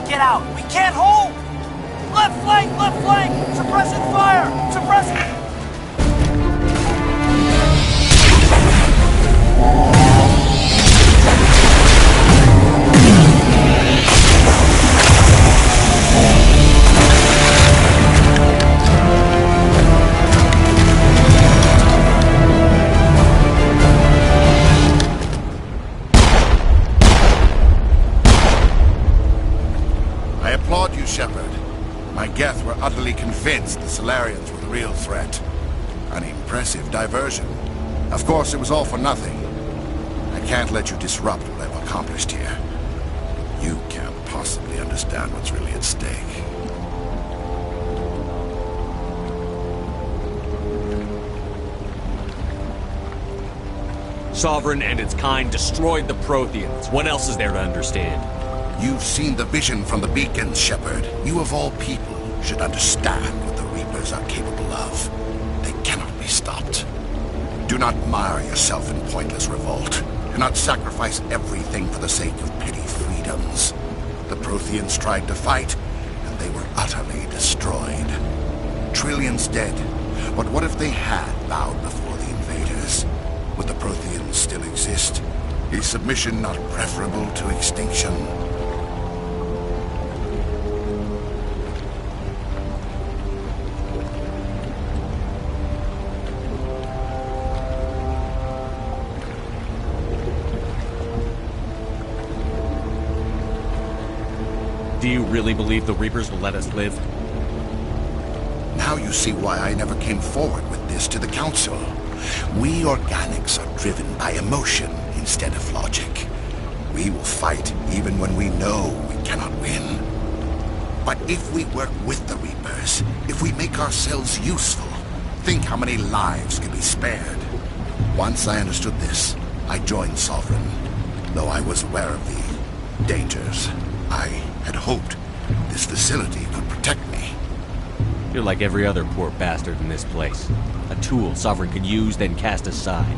J: Get out! We can't hold! Left flank! Left flank! Suppressing fire! Suppressing...
M: Shepard. My Geth were utterly convinced the Solarians were the real threat. An impressive diversion. Of course, it was all for nothing. I can't let you disrupt what I've accomplished here. You can't possibly understand what's really at stake.
E: Sovereign and its kind destroyed the Protheans. What else is there to understand?
M: You've seen the vision from the beacons, Shepard. You of all people should understand what the Reapers are capable of. They cannot be stopped. Do not mire yourself in pointless revolt. Do not sacrifice everything for the sake of petty freedoms. The Protheans tried to fight, and they were utterly destroyed. Trillions dead. But what if they had bowed before the invaders? Would the Protheans still exist? Is submission not preferable to extinction?
E: Do you really believe the Reapers will let us live?
M: Now you see why I never came forward with this to the Council. We organics are driven by emotion instead of logic. We will fight even when we know we cannot win. But if we work with the Reapers, if we make ourselves useful, think how many lives can be spared. Once I understood this, I joined Sovereign, though I was aware of the dangers. I had hoped this facility could protect me.
E: You're like every other poor bastard in this place. A tool Sovereign could use, then cast aside.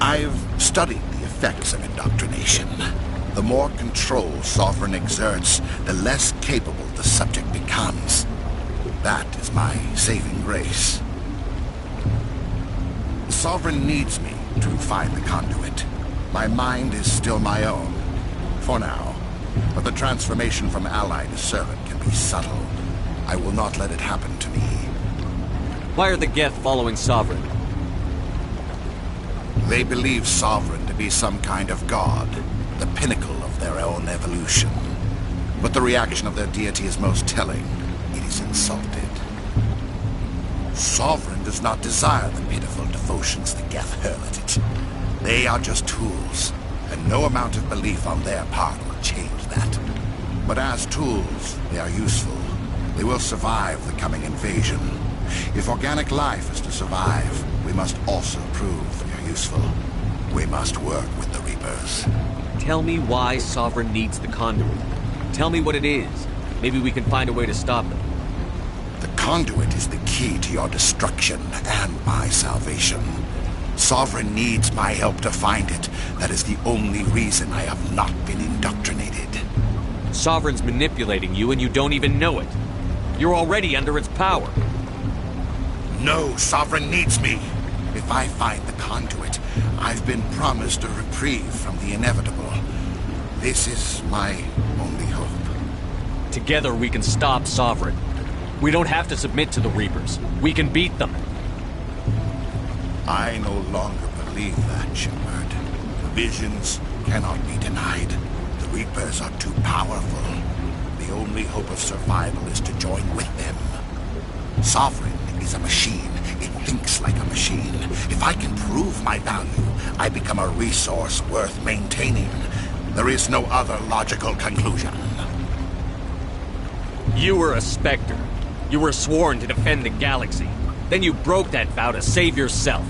M: I've studied the effects of indoctrination. The more control Sovereign exerts, the less capable the subject becomes. That is my saving grace. Sovereign needs me to find the conduit. My mind is still my own, for now. But the transformation from ally to servant can be subtle. I will not let it happen to me.
E: Why are the Geth following Sovereign?
M: They believe Sovereign to be some kind of god, the pinnacle of their own evolution. But the reaction of their deity is most telling. It is insulted. Sovereign does not desire the pitiful devotions the Geth hurl at it. They are just tools, and no amount of belief on their part will change that. But as tools, they are useful. They will survive the coming invasion. If organic life is to survive, we must also prove they are useful. We must work with the Reapers.
E: Tell me why Sovereign needs the conduit. Tell me what it is. Maybe we can find a way to stop them.
M: The conduit is the key to your destruction and my salvation. Sovereign needs my help to find it. That is the only reason I have not been indoctrinated.
E: Sovereign's manipulating you and you don't even know it. You're already under its power.
M: No, Sovereign needs me. If I find the conduit, I've been promised a reprieve from the inevitable. This is my only hope.
E: Together we can stop Sovereign. We don't have to submit to the Reapers. We can beat them.
M: I no longer believe that, Shepard. Visions cannot be denied. The Reapers are too powerful. The only hope of survival is to join with them. Sovereign is a machine. It thinks like a machine. If I can prove my value, I become a resource worth maintaining. There is no other logical conclusion.
E: You were a Spectre. You were sworn to defend the galaxy. Then you broke that vow to save yourself.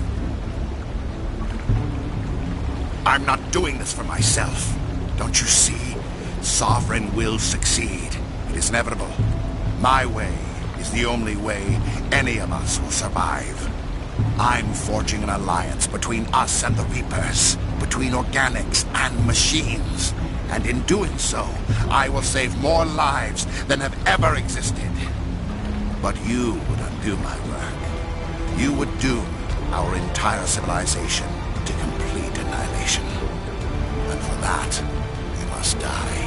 M: I'm not doing this for myself. Don't you see? Sovereign will succeed. It is inevitable. My way is the only way any of us will survive. I'm forging an alliance between us and the Reapers, between organics and machines. And in doing so, I will save more lives than have ever existed. But you would undo my work. You would doom our entire civilization to complete annihilation. And for that, we must die.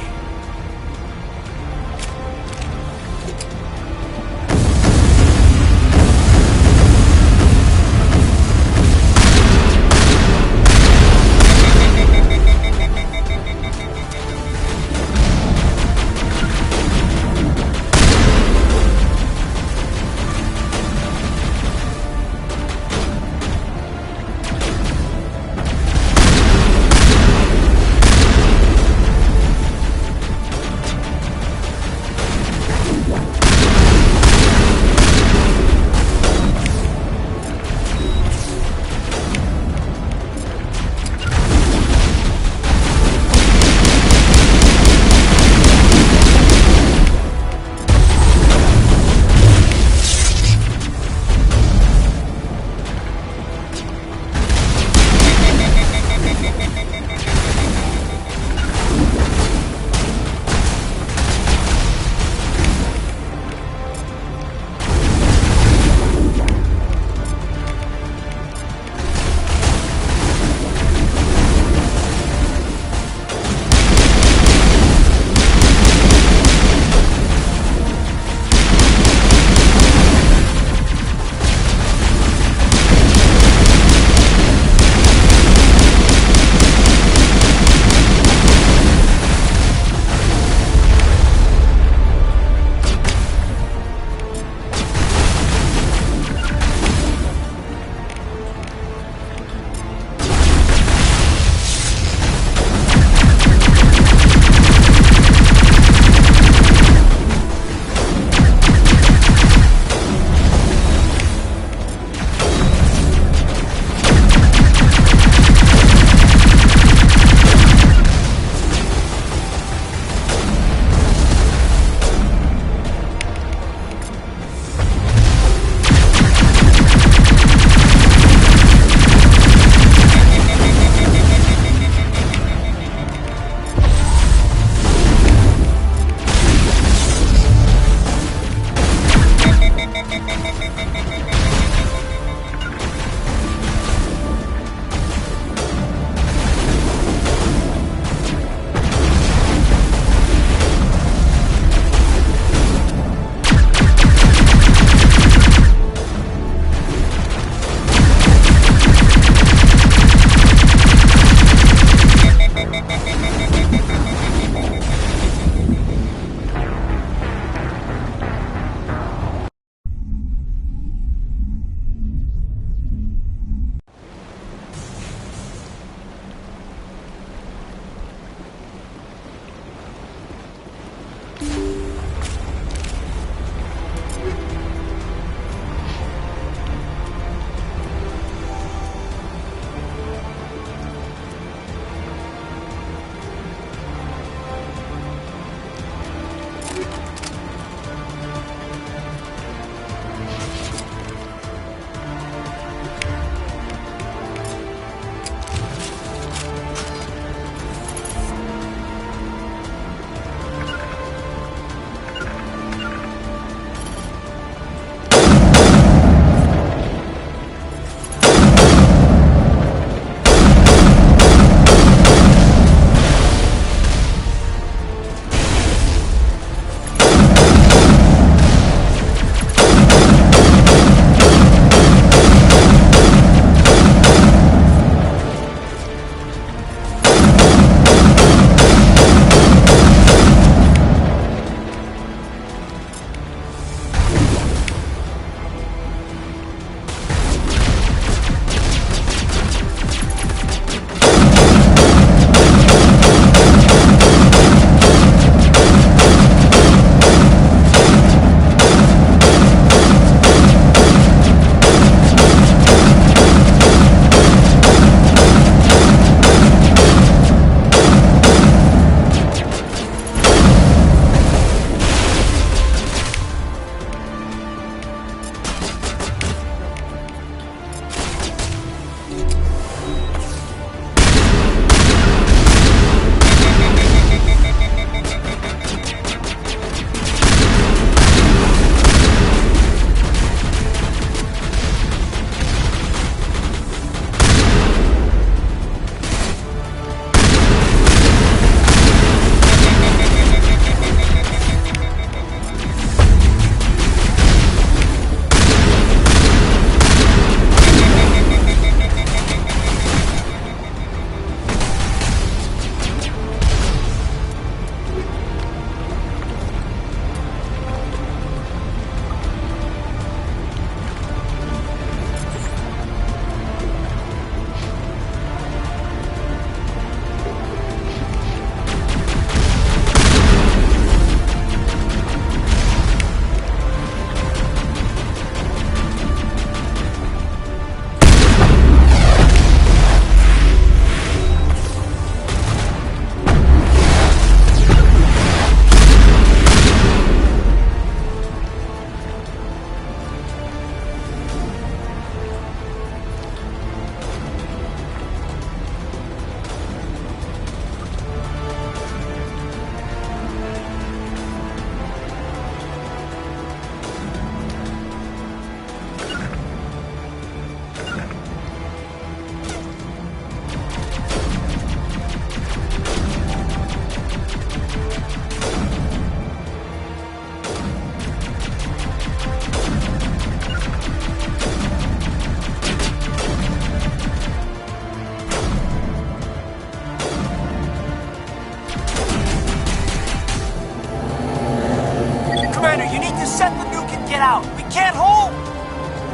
J: to set the nuke and get out. We can't hold!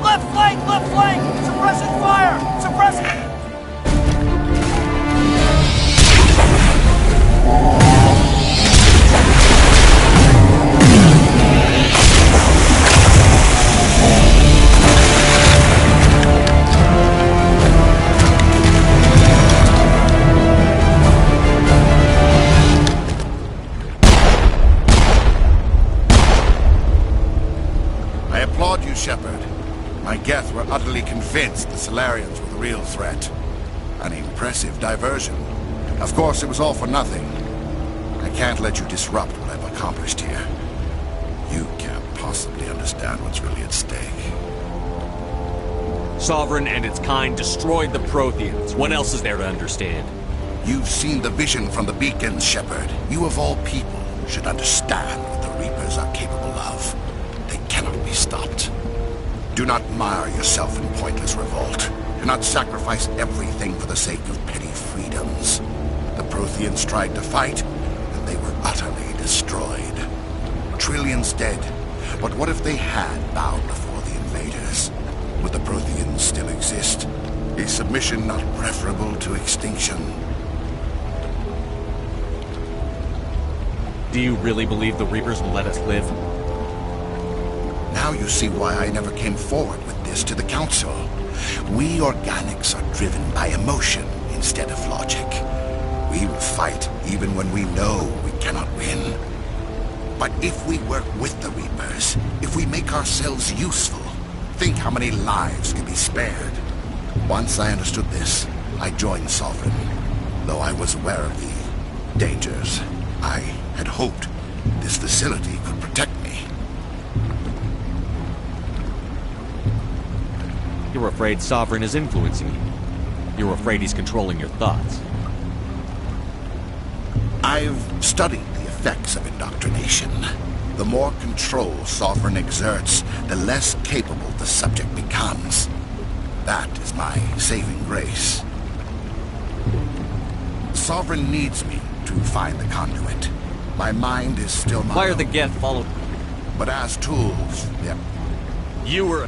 J: Left flank! Left flank! Suppressing fire! Suppressing...
M: Shepard. My Geth were utterly convinced the Solarians were the real threat. An impressive diversion. Of course, it was all for nothing. I can't let you disrupt what I've accomplished here. You can't possibly understand what's really at stake.
E: Sovereign and its kind destroyed the Protheans. What else is there to understand?
M: You've seen the vision from the beacons, Shepard. You of all people should understand what the Reapers are capable of. They cannot be stopped. Do not mire yourself in pointless revolt. Do not sacrifice everything for the sake of petty freedoms. The Protheans tried to fight, and they were utterly destroyed. Trillions dead. But what if they had bowed before the invaders? Would the Protheans still exist? Is submission not preferable to extinction?
E: Do you really believe the Reapers will let us live?
M: Now you see why I never came forward with this to the Council. We organics are driven by emotion instead of logic. We will fight even when we know we cannot win. But if we work with the Reapers, if we make ourselves useful, think how many lives could be spared. Once I understood this, I joined Sovereign. Though I was aware of the dangers, I had hoped this facility could protect me.
E: You're afraid Sovereign is influencing you. You're afraid he's controlling your thoughts.
M: I've studied the effects of indoctrination. The more control Sovereign exerts, the less capable the subject becomes. That is my saving grace. Sovereign needs me to find the conduit. My mind is still my
E: Why are
M: own.
E: the Geth followed?
M: But as tools, yep.
E: You were...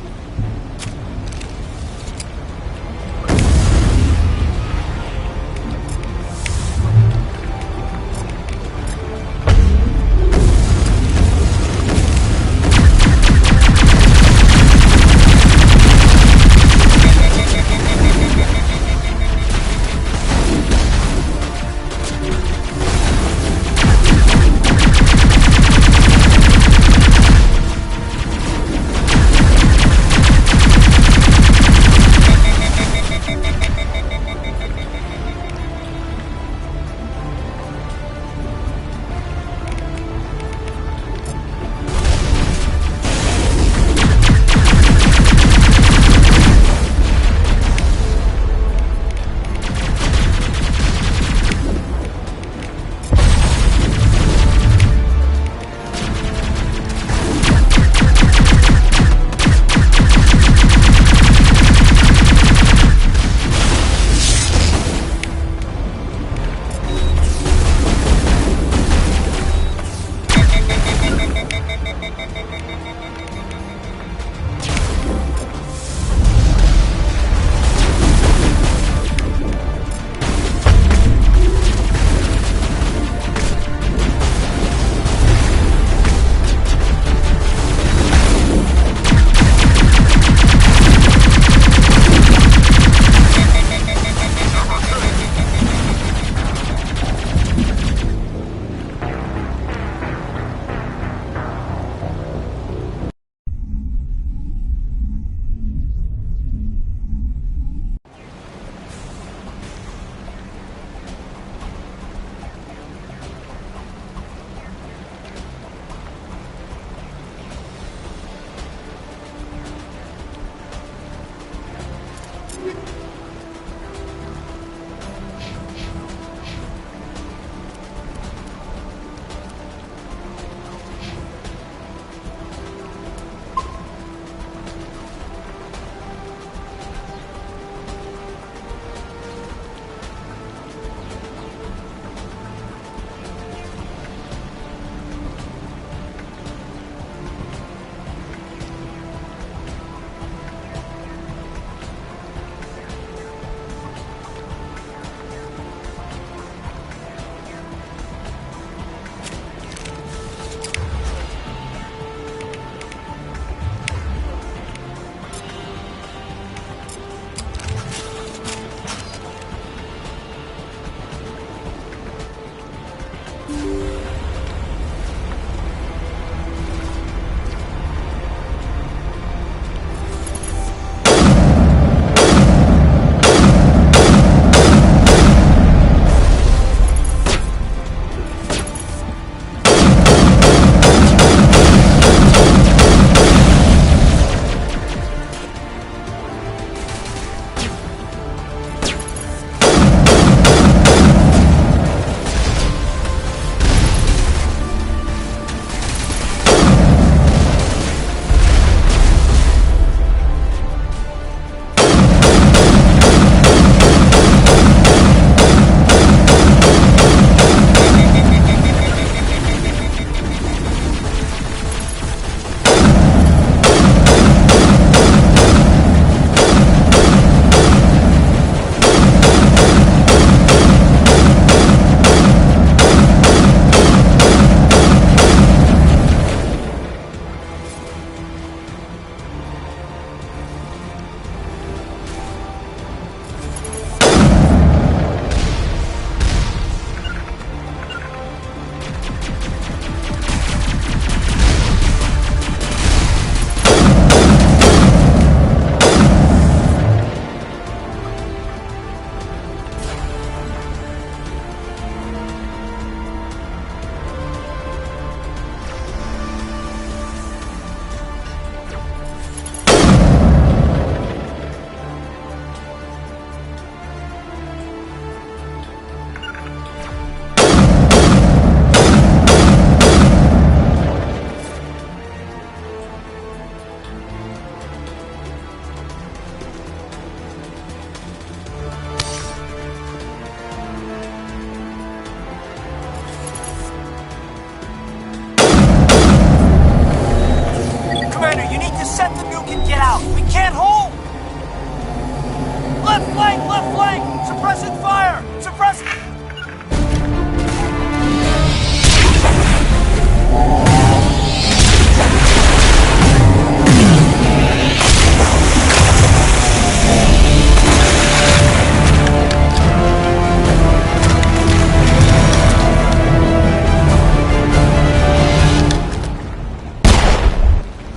J: suppressing fire! Suppress...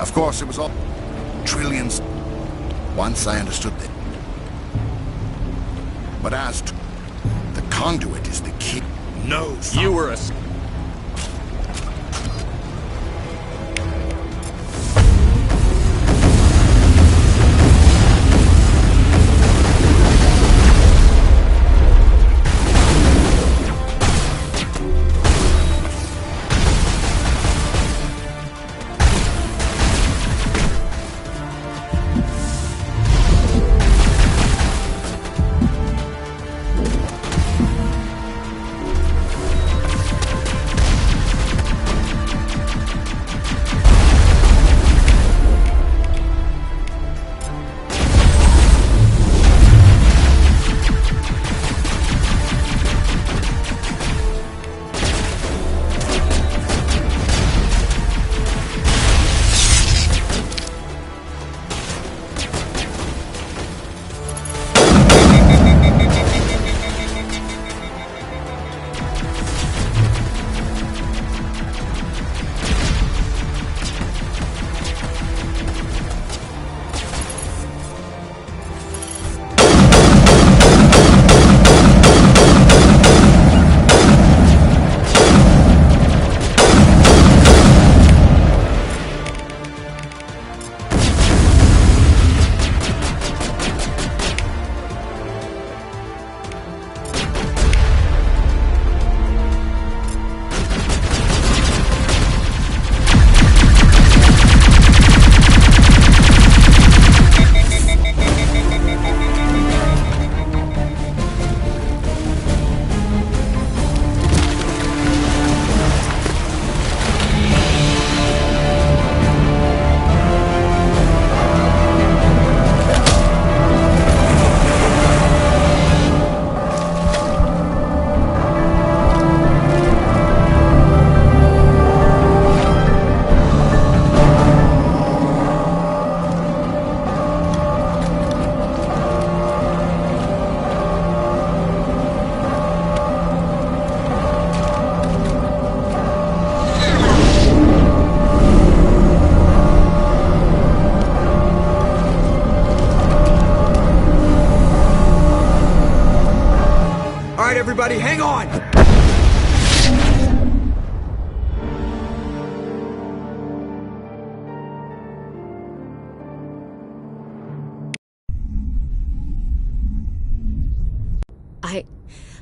M: Of course, it was all trillions. Once I understood that. But as to the conduit is the key. No, son.
E: You were a...
D: Everybody, hang on!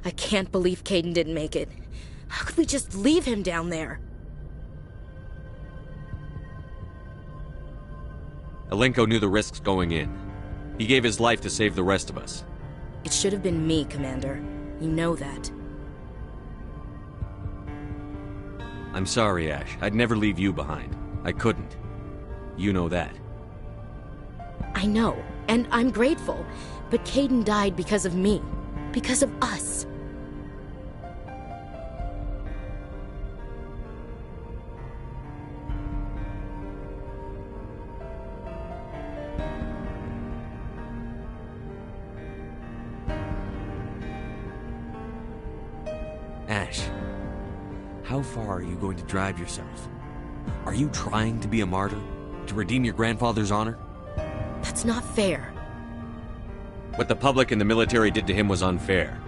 B: I can't believe Caden didn't make it. How could we just leave him down there?
E: Alenko knew the risks going in. He gave his life to save the rest of us.
B: It should have been me, Commander. You know that.
E: I'm sorry, Ash. I'd never leave you behind. I couldn't. You know that.
B: I know, and I'm grateful. But Caden died because of me. Because of us.
E: Ash, how far are you going to drive yourself? Are you trying to be a martyr? To redeem your grandfather's honor?
B: That's not fair.
E: What the public and the military did to him was unfair.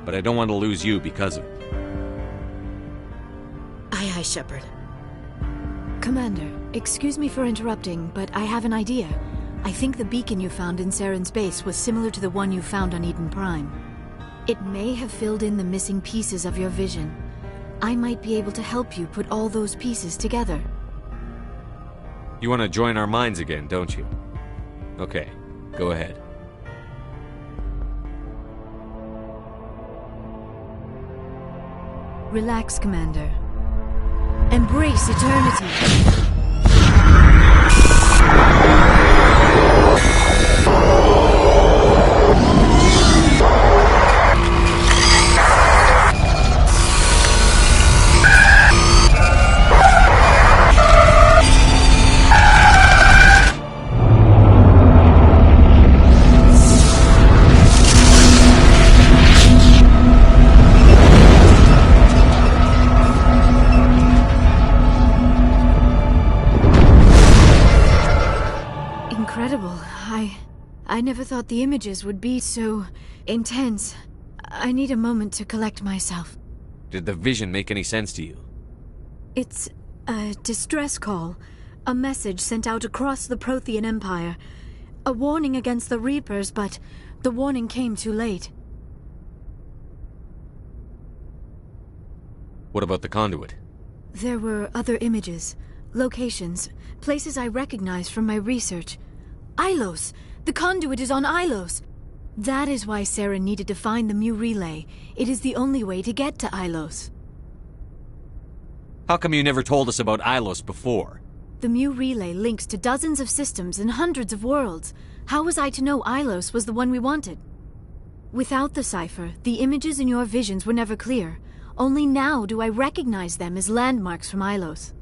E: But I don't want to lose you because of it.
B: Aye, aye, Shepard.
N: Commander, excuse me for interrupting, but I have an idea. I think the beacon you found in Saren's base was similar to the one you found on Eden Prime. It may have filled in the missing pieces of your vision. I might be able to help you put all those pieces together.
E: You want to join our minds again, don't you? Okay, go ahead.
N: Relax, Commander. Embrace eternity. incredible. I never thought the images would be so intense. I need a moment to collect myself.
E: Did the vision make any sense to you?
N: It's a distress call. A message sent out across the Prothean Empire. A warning against the Reapers, but the warning came too late.
E: What about the conduit?
N: There were other images, locations, places I recognized from my research. Ilos! The conduit is on Ilos! That is why Saren needed to find the Mu relay. It is the only way to get to Ilos.
E: How come you never told us about Ilos before?
N: The Mu relay links to dozens of systems and hundreds of worlds. How was I to know Ilos was the one we wanted? Without the cipher, the images in your visions were never clear. Only now do I recognize them as landmarks from Ilos.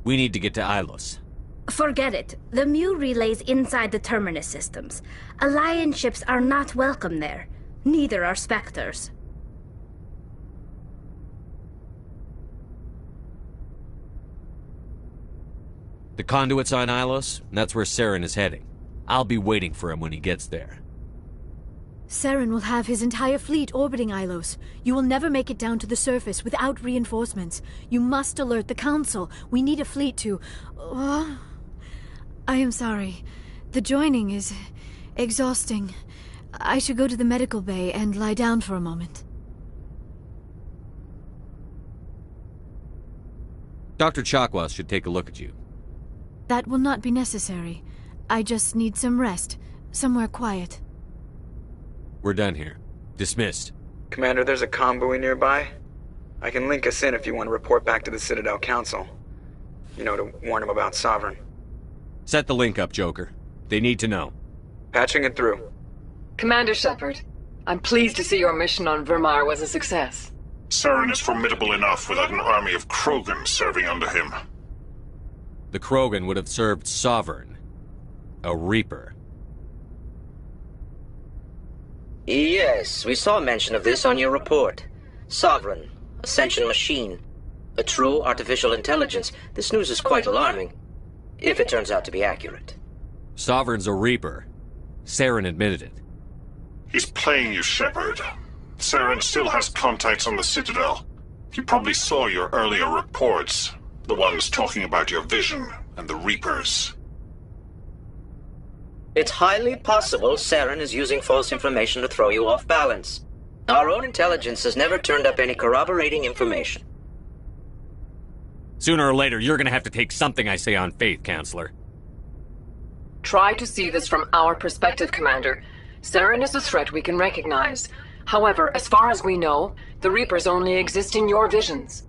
E: We need to get to Ilos.
H: Forget it. The Mu relay's inside the Terminus systems. Alliance ships are not welcome there. Neither are Spectres.
E: The conduit's on Ilos, and that's where Saren is heading. I'll be waiting for him when he gets there.
N: Saren will have his entire fleet orbiting Ilos. You will never make it down to the surface without reinforcements. You must alert the Council. We need a fleet to... I am sorry. The joining is exhausting. I should go to the medical bay and lie down for a moment.
E: Dr. Chakwas should take a look at you.
N: That will not be necessary. I just need some rest. Somewhere quiet.
E: We're done here. Dismissed.
D: Commander, there's a convoy nearby. I can link us in if you want to report back to the Citadel Council. You know, to warn them about Sovereign.
E: Set the link up, Joker. They need to know.
D: Patching it through.
O: Commander Shepard, I'm pleased to see your mission on Vermar was a success.
P: Saren is formidable enough without an army of Krogan serving under him.
E: The Krogan would have served Sovereign. A Reaper.
Q: Yes, we saw mention of this on your report. Sovereign, Ascension machine, a true artificial intelligence. This news is quite alarming, if it turns out to be accurate.
E: Sovereign's a Reaper. Saren admitted it.
P: He's playing you, Shepard. Saren still has contacts on the Citadel. He probably saw your earlier reports, the ones talking about your vision and the Reapers.
Q: It's highly possible Saren is using false information to throw you off balance. Our own intelligence has never turned up any corroborating information.
E: Sooner or later, you're gonna have to take something I say on faith, Counselor.
O: Try to see this from our perspective, Commander. Saren is a threat we can recognize. However, as far as we know, the Reapers only exist in your visions.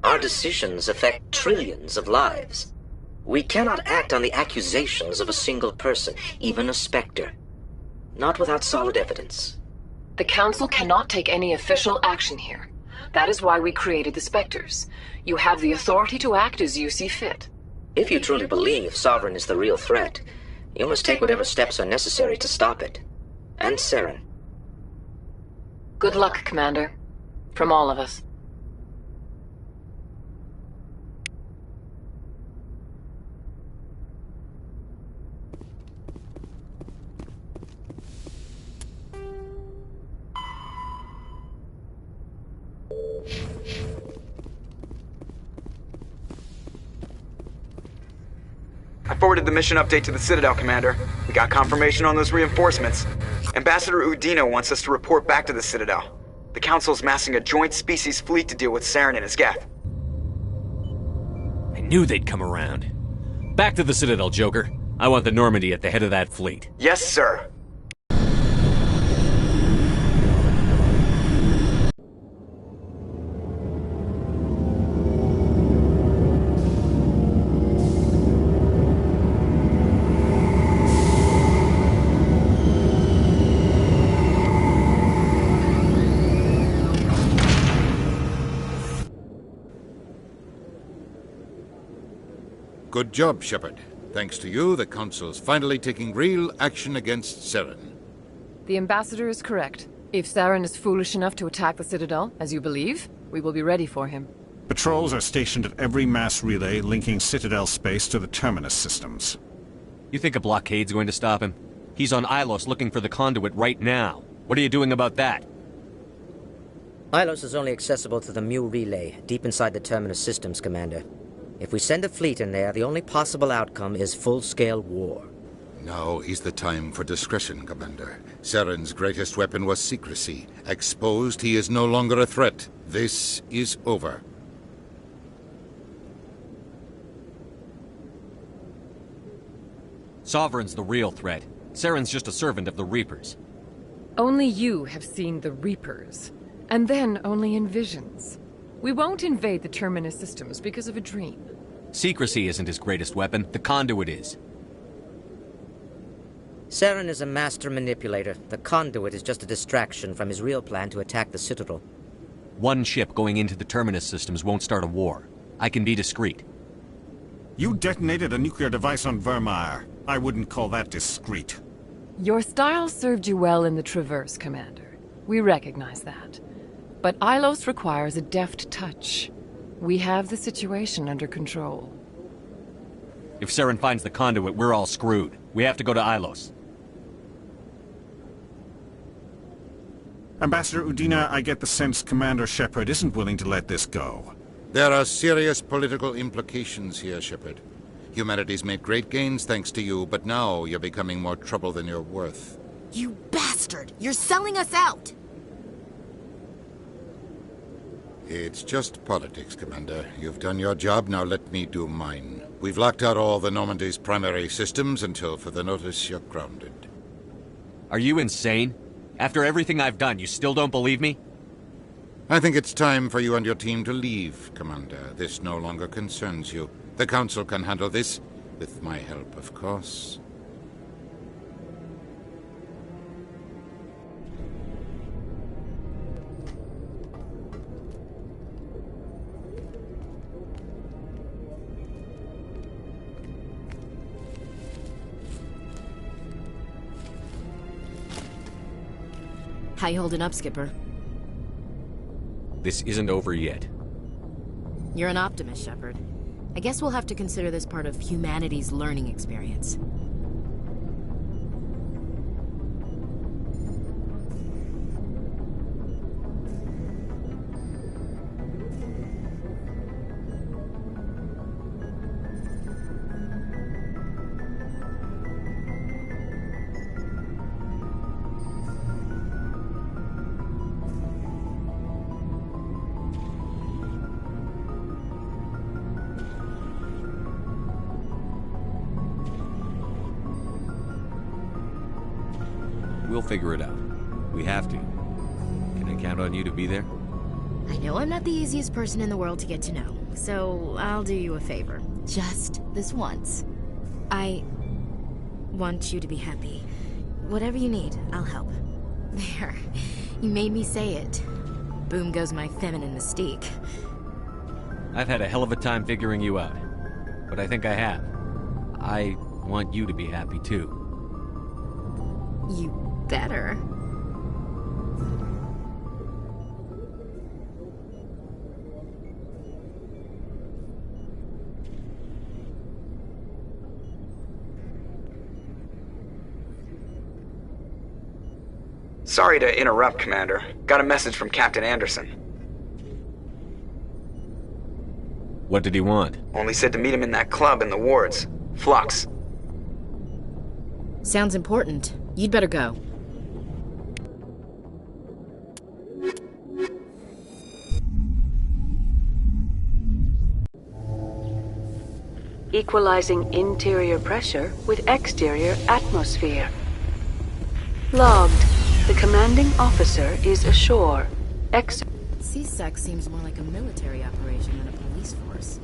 Q: Our decisions affect trillions of lives. We cannot act on the accusations of a single person, even a Spectre. Not without solid evidence.
O: The Council cannot take any official action here. That is why we created the Spectres. You have the authority to act as you see fit.
Q: If you truly believe Sovereign is the real threat, you must take whatever steps are necessary to stop it. And Saren.
O: Good luck, Commander. From all of us.
D: I forwarded the mission update to the Citadel, Commander. We got confirmation on those reinforcements. Ambassador Udino wants us to report back to the Citadel. The Council's massing a joint species fleet to deal with Saren and his Geth.
E: I knew they'd come around. Back to the Citadel, Joker. I want the Normandy at the head of that fleet.
D: Yes, sir.
R: Good job, Shepard. Thanks to you, the Council's finally taking real action against Saren.
O: The Ambassador is correct. If Saren is foolish enough to attack the Citadel, as you believe, we will be ready for him.
P: But Patrols are stationed at every mass relay linking Citadel space to the Terminus systems.
E: You think a blockade's going to stop him? He's on Ilos looking for the conduit right now. What are you doing about that?
Q: Ilos is only accessible to the Mu relay, deep inside the Terminus systems, Commander. If we send a fleet in there, the only possible outcome is full-scale war.
R: Now is the time for discretion, Commander. Saren's greatest weapon was secrecy. Exposed, he is no longer a threat. This is over.
E: Sovereign's the real threat. Saren's just a servant of the Reapers.
O: Only you have seen the Reapers, and then only in visions. We won't invade the Terminus systems because of a dream.
E: Secrecy isn't his greatest weapon, the conduit is.
Q: Saren is a master manipulator. The conduit is just a distraction from his real plan to attack the Citadel.
E: One ship going into the Terminus systems won't start a war. I can be discreet.
P: You detonated a nuclear device on Vermeer. I wouldn't call that discreet.
O: Your style served you well in the Traverse, Commander. We recognize that. But Ilos requires a deft touch. We have the situation under control.
E: If Saren finds the conduit, we're all screwed. We have to go to Ilos.
P: Ambassador Udina, I get the sense Commander Shepard isn't willing to let this go.
R: There are serious political implications here, Shepard. Humanity's made great gains thanks to you, but now you're becoming more trouble than you're worth.
B: You bastard! You're selling us out!
R: It's just politics, Commander. You've done your job, now let me do mine. We've locked out all the Normandy's primary systems until further notice you're grounded.
E: Are you insane? After everything I've done, you still don't believe me?
R: I think it's time for you and your team to leave, Commander. This no longer concerns you. The Council can handle this, with my help, of course.
B: How you holding up, Skipper?
E: This isn't over yet.
B: You're an optimist, Shepard. I guess we'll have to consider this part of humanity's learning experience.
E: We'll figure it out. We have to. Can I count on you to be there?
B: I know I'm not the easiest person in the world to get to know, so I'll do you a favor. Just this once. I want you to be happy. Whatever you need, I'll help. There. You made me say it. Boom goes my feminine mystique.
E: I've had a hell of a time figuring you out. But I think I have. I want you to be happy, too.
B: You better.
D: Sorry to interrupt, Commander. Got a message from Captain Anderson.
E: What did he want?
D: Only said to meet him in that club in the wards. Flux.
B: Sounds important. You'd better go.
S: Equalizing interior pressure with exterior atmosphere. Logged. The commanding officer is ashore.
B: CSEC seems more like a military operation than a police force.